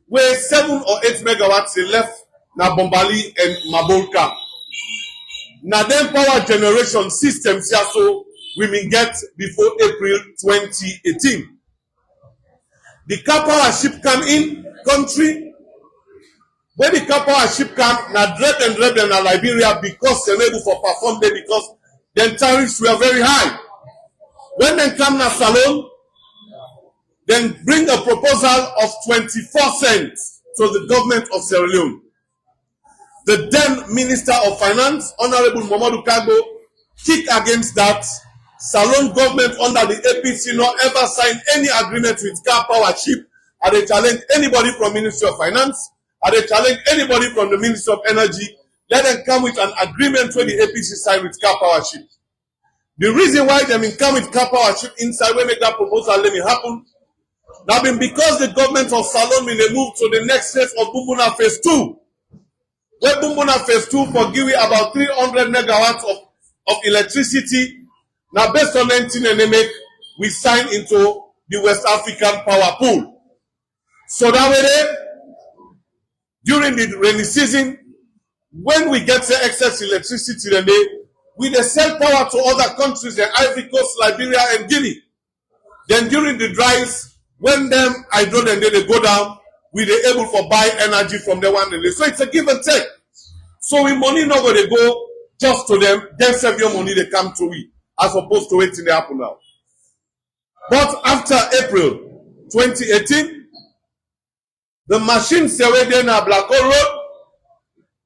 where 7 or 8 megawatts they left na Bombali and Mabolka. Now then power generation systems here so we will get before April 2018. The car power ship come in country. When the car power ship come, now dread and Liberia because they're able to perform there because the tariffs were very high. When they come na Salon, then bring a proposal of 24 cents to the government of Sierra Leone. The then Minister of Finance, Honorable Mamadou Kago, kicked against that. Salon government under the APC not ever signed any agreement with car power ship. And they challenge anybody from Ministry of Finance. And they challenge anybody from the Ministry of Energy. Let them come with an agreement where the APC signed with car power ship. The reason why they will come with car power ship inside when make that proposal let me happen. Now been because the government of Salon will move to the next phase of Bumbuna phase 2. Where Bumbuna phase 2 for give about 300 megawatts of electricity. Now based on 19 and make we sign into the West African power pool. So that way during the rainy season, when we get the excess electricity then we sell power to other countries like Ivory Coast, Liberia, and Guinea. Then during the dries, when them hydro then they go down, we are able to buy energy from the one day. So it's a give and take. So we money not going to go just to them, then save your money they come to we, as opposed to waiting they happen now. But after April 2018, the machines they were there na Black Hole Road.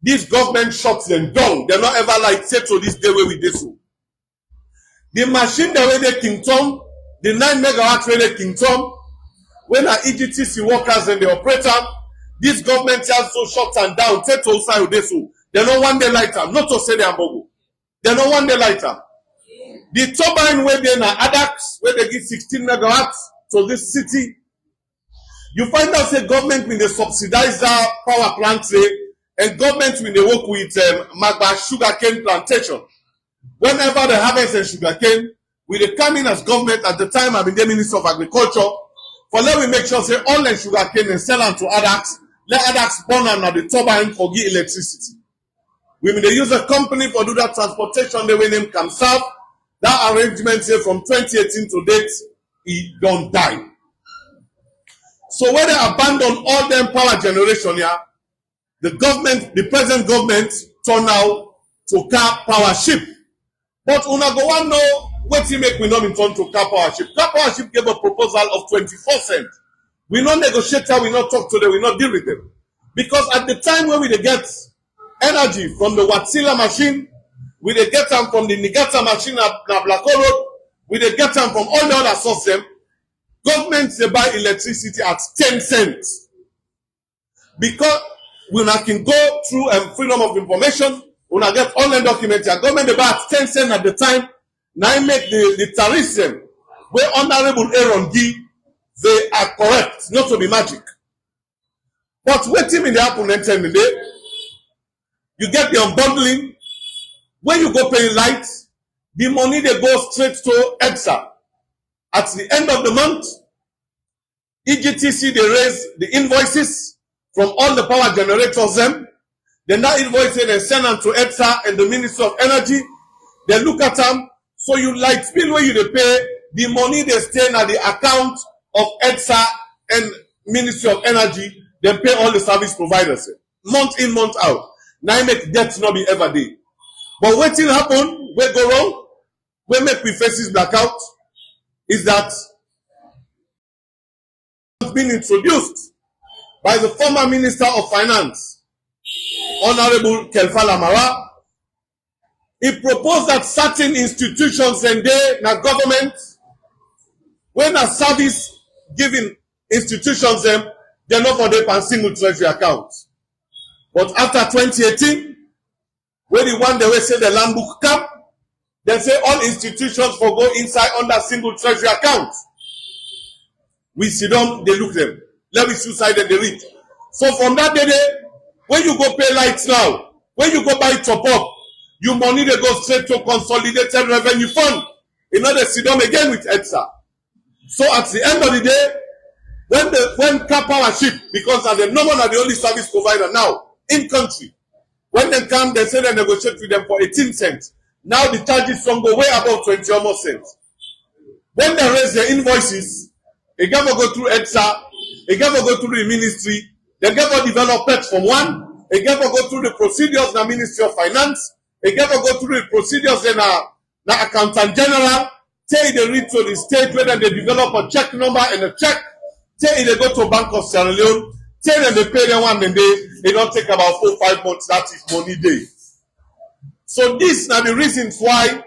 This government shuts them down. They're not ever like say to this day where we did so. The machine that were King Tom, the 9 megawatts where King Tom, when our EGTC workers and the operator, this government has so shut and down, say to side of so. They don't want the lighter, not to say they are bogo. They don't want the lighter. The turbine where they are ADAX, where they give 16 megawatts to this city, you find out say government when they subsidize that power plant say, and government when they work with Magba sugarcane plantation. Whenever they harvest and sugarcane, we they come in as government at the time I've been the Minister of Agriculture. For let me make sure say all the sugarcane and sell them to ADAX, let ADAX burn them at the turbine for give electricity. We mean they use a company for do that transportation the way name can serve. That arrangement say from 2018 to date, it don't die. So when they abandon all them power generation here, the government, the present government, turn now to car power ship. But una go one know what he make we not in turn to car power ship. Car power ship gave a proposal of 24 cents. We not negotiate her, we not talk to them, we not deal with them. Because at the time when we get energy from the Watsila machine, we they get them from the Nigata machine at Black Hole Road, we they get them from all the other sources. Governments they buy electricity at 10 cents. Because we can go through freedom of information, we get online documents. Government they buy at 10 cents at the time. Now I make the tariffs where Honorable Aaron G, they are correct, not to be magic. But waiting in the happen and tell me you get the unbundling. When you go pay light, the money they go straight to EDSA. At the end of the month, EGTC they raise the invoices from all the power generators them. Then that invoice they send them to EDSA and the Ministry of Energy. They look at them. So you light bill where you they pay, the money they stay at the account of EDSA and Ministry of Energy, they pay all the service providers. Month in, month out. Now make debt not be ever day. But what will happen, where go wrong, where make we face this blackout, is that it's been introduced by the former Minister of Finance, Honorable Kelfala Mara. He proposed that certain institutions and they, na government, when a service giving institutions them, they're not for their single treasury accounts. But after 2018, when the one they will say the land book come, they say all institutions for go inside under single treasury accounts. We sit down, they look them. Let me suicide and they read. So from that day, when you go pay lights now, when you go buy top up, your money they go straight to consolidated revenue fund. In order to sit down again with EDSA. So at the end of the day, when car power ship, because as the normal are the only service provider now in country, When they come, they say they negotiate with them for 18 cents. Now the charges from go way above 20 almost cents. When they raise their invoices, they never go through EDSA, they never go through the ministry, they never develop PET from one, they never go through the procedures in the Ministry of Finance, they never go through the procedures in the Accountant General, till they reach to the state where they develop a check number and a check, till they go to Bank of Sierra Leone, till they pay them one and they don't take about 4 or 5 months, that is money day. So these are the reasons why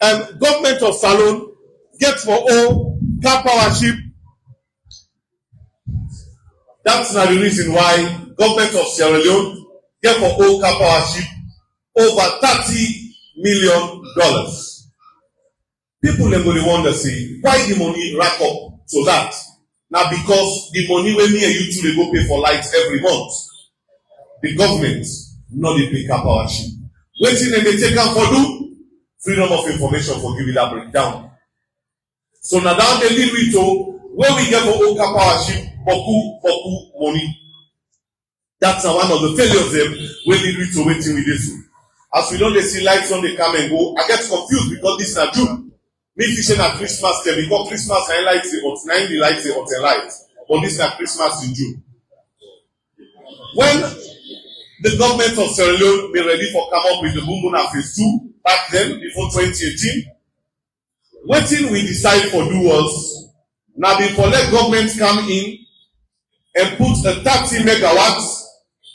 government of Salone gets for all car power ship. That's not the reason why government of Sierra Leone get for all car power ship over $30 million. People are going to wonder, say, why the money rack up to that? Now because the money when me and you two they go pay for lights every month. The government not the pay car power ship. Waiting and they take out for do freedom of information for giving that breakdown. So now down the lead we to where we get for all car power ship for money. That's one of the failures them when lead we to waiting with this. As we don't see lights on the come and go, I get confused because this is not June. Me fishing at Christmas time because Christmas I lights it or 9 the lights it or 10 lights. But this is not Christmas in June. When the government of Sierra Leone be ready for come up with the Bumbuna phase 2 back then before 2018, what thing we decide for do was now before let government come in and put a 30 megawatts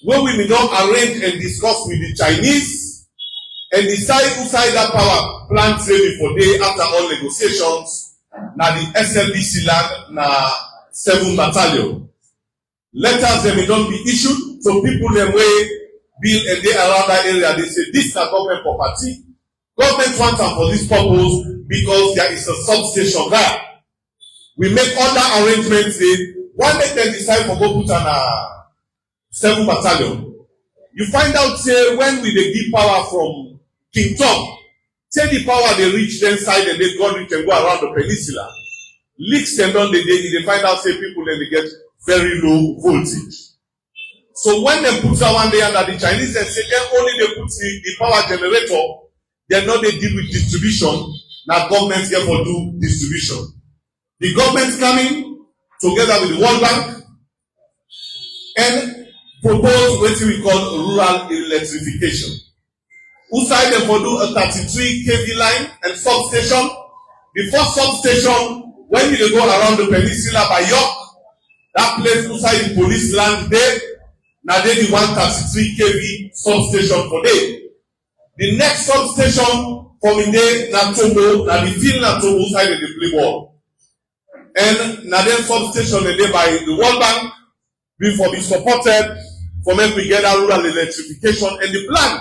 where we may not arrange and discuss with the Chinese and decide who side that power plant ready for day after all negotiations. Now the SLDC land na 7 battalion. Letters them may not be issued, so people them way build and they around that area. They say this is a government property. Government wants them for this purpose because there is a substation there. We make other arrangements. Why make them decide for go put on a 7 battalion? You find out say when we they give power from King Tom, say the power they reach then side and they go reach and go around the peninsula. Leaks and on the day they find out say people then they get very low voltage. So when they put that one day under the Chinese and say then only they put the power generator, then not they deal with distribution. Now government here for do distribution. The government coming together with the World Bank and propose what we call rural electrification. Who side them for do a 33 kV line and substation. The first substation when you go around the peninsula by York, that place inside the police land there, now they the 133 kV substation for day. The next substation coming there, na Togo, na the field na Togo side of the play ball. And now then substation there by the World Bank, before be supported for make we get a rural electrification and the plan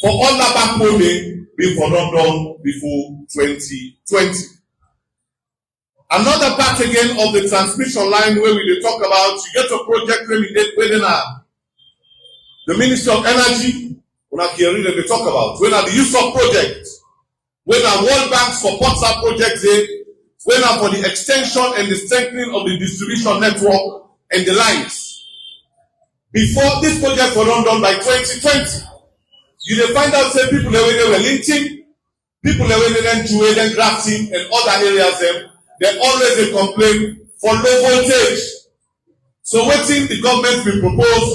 for all that backbone before not done before 2020. Another part again of the transmission line where we talk about, you get a project within the Ministry of Energy, when they talk about, when the use of projects, when the World Bank supports our projects, when for the extension and the strengthening of the distribution network and the lines. Before this project was not done by 2020, you will find out say people were linking, people were then drafting and other areas they always complain for low voltage. So waiting the government will propose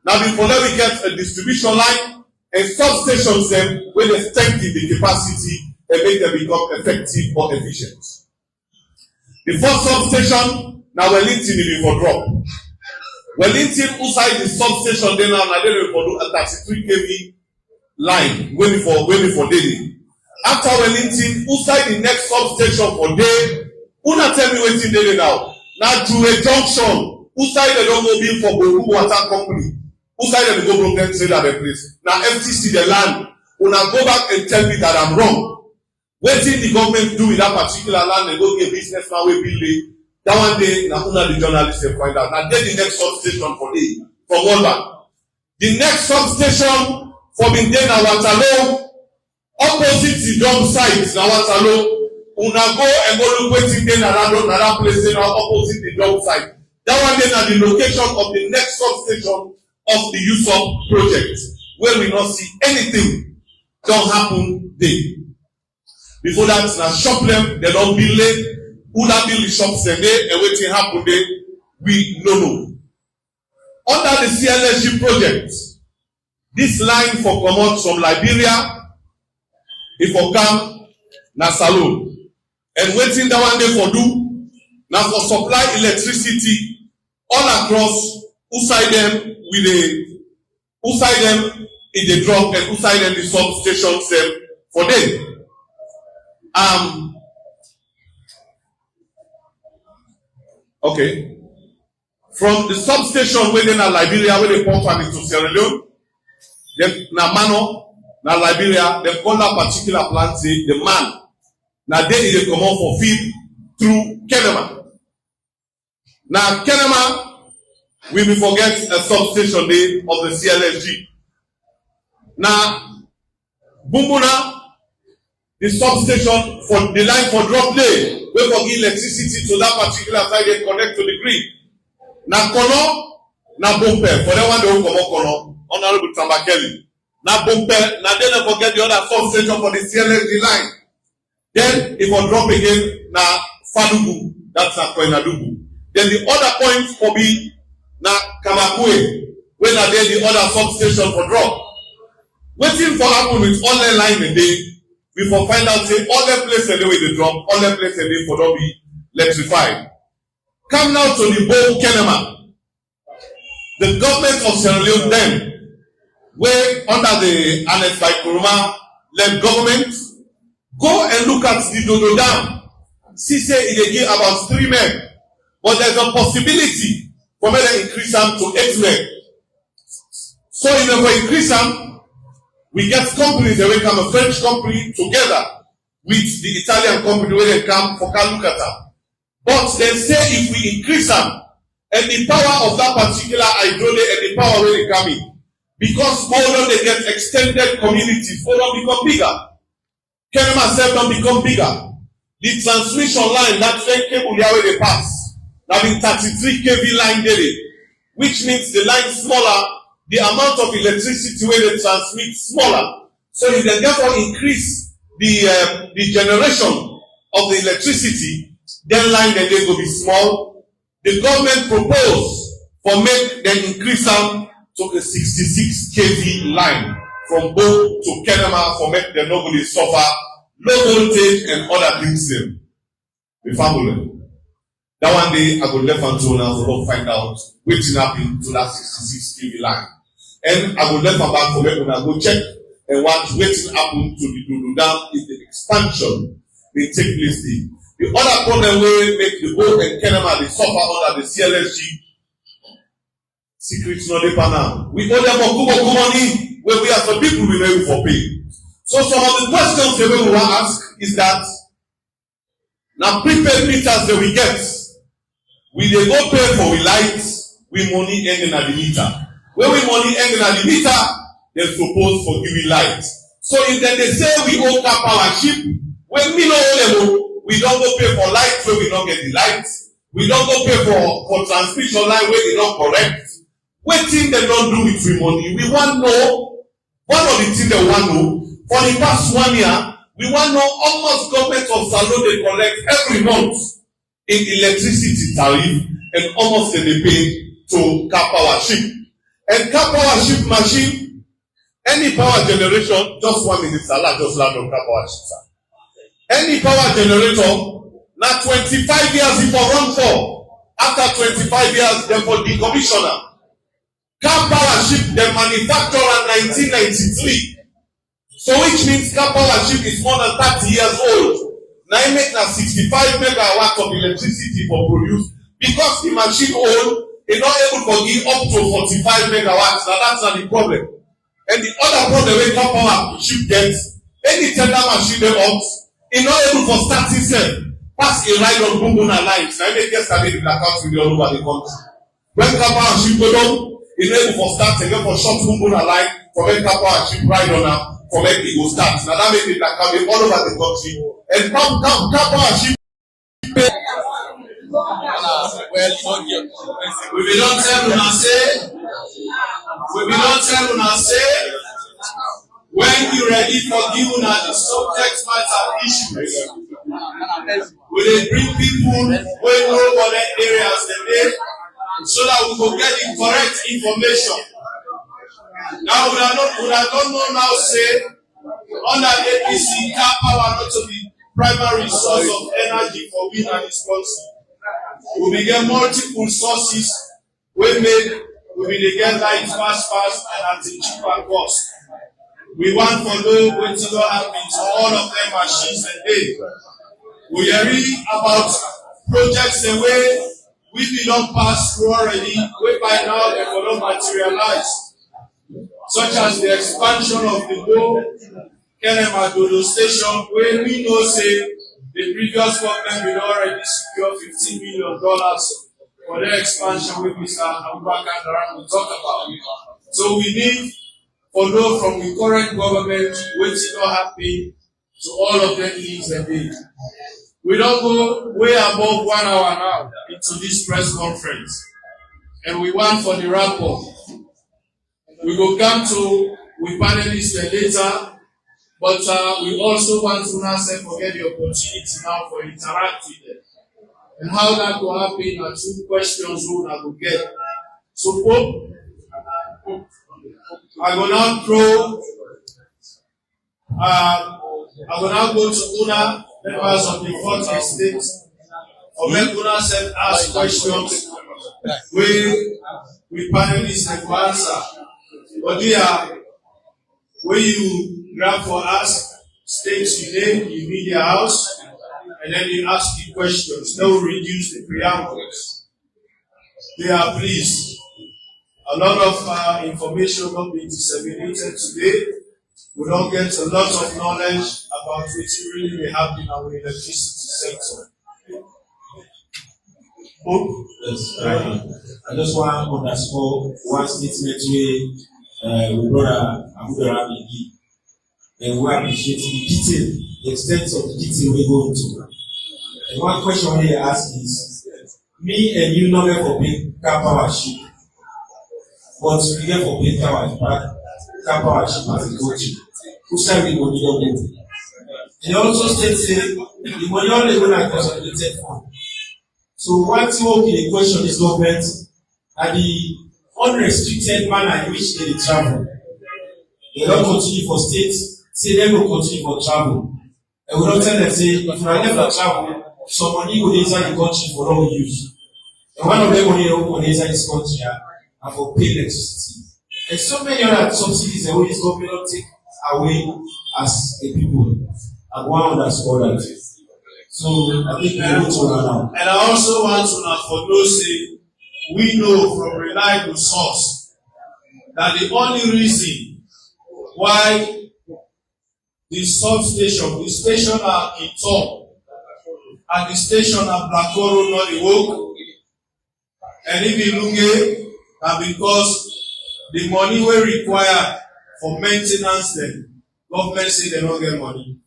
now before that we get a distribution line and substations them where they strengthen the capacity and make them become effective or efficient. The first substation now Wellington will drop. Wellington outside the substation then now they will do a 33 kV line waiting for daily. After Wellington outside the next substation for day. Una tell me what's in there now. Now to a junction, who side they don't go build for Boru Water Company? Who side they go broken trade at the place? Now FTC the land. Una go back and tell me that I'm wrong. What did the government do with that particular land? They go get business now we build it. That one day, now una the journalists they find out. Now then the next substation for the from World Bank. The next substation for Mindena Waterloo, opposite the dump site now Waterloo. Una go and go look waiting then another place now opposite the dump site. That one then at the location of the next substation of the use of project where we not see anything don't happen there. Before that, na shop them, they don't build it. Who that build the shops them there and waiting happen there, we no know. Under the CLSG project, this line for come from Liberia, if for come na Salone, and waiting that one day for do now for supply electricity all across outside them with the outside them in the drop and outside them the substations them for them. Okay. From the substation where they na Liberia, where they pump and into Sierra Leone, then na Mano, na Liberia, they call that particular plant say the man. Now they come out for feed through Kenema. Now Kenema, we will forget a substation day of the CLSG. Now Bumbuna, the substation for the line for drop day, we forget electricity to that particular side and connect to the grid. Na Kono, na Bumper, for that one they will come out Kono, Honorable Tambakeli. Na Bumper, na they don't forget the other substation for the CLSG line. Then if I drop again, na Fadugu, that's na Koinadugu. Then the other point for be na Kamakue, when are there the other substation for drop. Waiting for happen with all the line a day, we for find out say all the place a day with the drop, all the place a day for not be electrified. Come now to the Bow Kenema. The government of Sierra Leone then, where under the Annex by Kuruma led government, go and look at the Dodo Dam. See say it give about 3 men, but there's a possibility for me to increase them to 8 men. So if we increase them, we get companies that will come a French company together with the Italian company where they come for Kalukata. But they say if we increase them and the power of that particular hydraulic and the power where they come in, because more they get extended communities, more become bigger. Kenema self don't become bigger. The transmission line, that train cable here where they pass, now in 33 kV line daily, which means the line smaller, the amount of electricity where they transmit smaller. So if they therefore increase the generation of the electricity, then line then they go be small. The government propose for make them increase them to a 66 kV line from Bo to Kenema for make them not really suffer low voltage and other things them. The family. That one day I go left and to now to find out which happened to that 66 kV line. And I go left and back for me when I go check and watch what happened to the Dodo Dam is the expansion they take place there. The other problem where make the Bo and Kenema they suffer under the CLSG secrets no dey now. We owe them a money where we as the people we know for pay. So some of the questions that we will ask is that now prepaid meters that we get, we dey go pay for we lights, we money ending at the meter. When we money ending at the meter, they suppose for giving lights. So if then they say we owe cap our ship, when we know them, we don't go pay for lights where we don't get the lights. We don't go pay for transmission line where they don't correct. What thing they don't do with free money? We want to know, one of the things they want to know, for the past 1 year, we want to know how much government of Salone they collect every month in electricity tariff and how much they pay to cap power ship. And cap power ship machine, any power generation, just 1 minute, Allah just land on cap power ship. Sir. Any power generator, now 25 years if I run for. After 25 years, then for decommissioner. Cap power ship, they manufactured in 1993. So which means cap power ship is more than 30 years old. Now it makes now 65 megawatts of electricity for produce. Because the machine old, is not able to give up to 45 megawatts. Now that's not the problem. And the other problem when cap power ship gets, any tender machine they opt, is not able for starting itself. Pass a ride on Bumbuna lines. Now they get started in the country all over the country. When cap power ship go down, it's not able for starting, for short Bumbuna line, for when cap power ship ride on now. For make it go start. Now that make it like coming all over the country. And come power ship. Well, if you don't tell me, say We will not tell una say when you ready for give una the subject matter issues. We dey bring people wey know what areas dem dey so that we go get the correct information. Now una don't know now say under APC car power not to be primary source of energy for we and this country. We will get multiple sources wey make we will get light fast and at a cheaper cost. We want for know wetin don happen to all of them machines and day. We hearing about projects the way we did not pass through already, wey by now they will not materialize, such as the expansion of the Bo Kenemadodo station, where we know say the previous government will already secure $15 million for the expansion wey Mr. Abubakar Daram will talk about. So we need for know from the current government wetin don happen to all of them needs and needs. We don't go way above 1 hour now into this press conference, and we want for the wrap up. We will come to with panelists later, but we also want to now forget the opportunity now for interact with them. And how that will happen are 2 questions we will get. So Pope, I will now throw I will now go to Una, members of the 4th estate, or make Una ask questions we panelists and answer. But where you grab for us, state your name, you media house, and then you ask the questions. They will reduce the preambles. Please. A lot of information will be disseminated today. We don't get a lot of knowledge about what really may happen in our electricity sector. Yes, I just want to underscore one statement we brother Abubakar Bigi, and we appreciate the detail, the extent of the detail we go into. And one question we ask is, me and you know for big car power ship, but we get for big car power ship as a coach. Who said we go need them? And also states the money only going to consolidated fund. So one thing okay, the question is government at the unrestricted manner in which they travel. They don't continue for states, say they will continue for travel. And we don't tell them say if you are never travel, some money go inside the country for no use. And one of them money go inside this country and for pay electricity. And so many other subsidies that this government don't take away as a people. And one underscore that. So I think we need to run now. And I also want to for those say we know from reliable source that the only reason why the substation, the station are in top and the station at Blacoro not work, and if you look at because the money we require for maintenance them, government say they don't get money.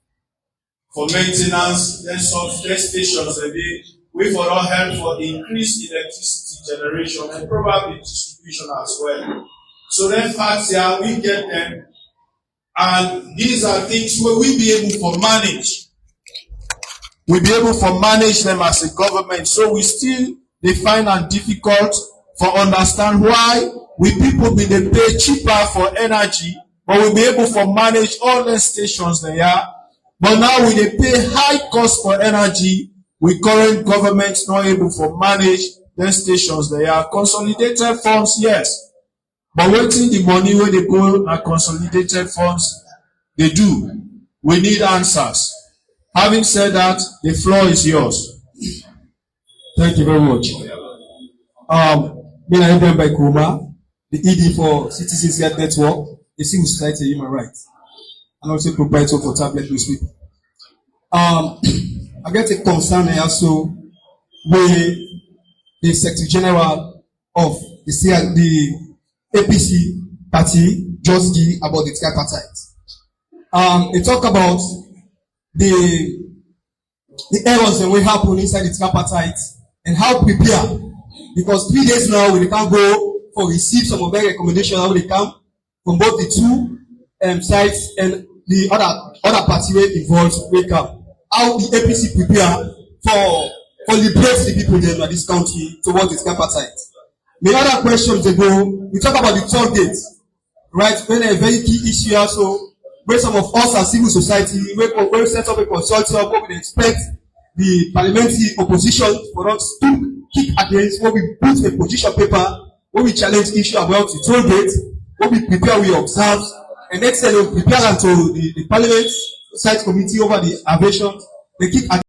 For maintenance, then stations a day, we for all help for increased electricity generation and probably distribution as well. So then facts here, we get them, and these are things where we be able to manage. We be able to manage them as a government. So we still find it difficult for understand why we people be they pay cheaper for energy, but we be able to manage all the stations there. But now we they pay high cost for energy. We current government not able to manage the stations there. Consolidated funds, yes. But waiting the money where they go at consolidated funds, they do. We need answers. Having said that, the floor is yours. Thank you very much. Me and by Kuma, the ED for Citizens Health Network, the civil society human rights, and also proprietor for tablet newspaper. I get a concern also with the Secretary General of the APC party, just about the tripartite. They talk about the errors that will happen inside the tripartite and how prepare. Because 3 days now we can't go for receive some of their recommendations how they come from both the two sides and the other party wey involved wey come. How the APC prepare for liberate the people dem in this country towards its tripartite. The other questions they go, we talk about the toll gate, right? When a very key issue also, where some of us as civil society, we set up a consortium, where we expect the parliamentary opposition for us to kick against, where we put a position paper, where we challenge issue about the toll gate, where we prepare, we observe, and next time we prepare to the parliament site committee over the aviation, they kick against.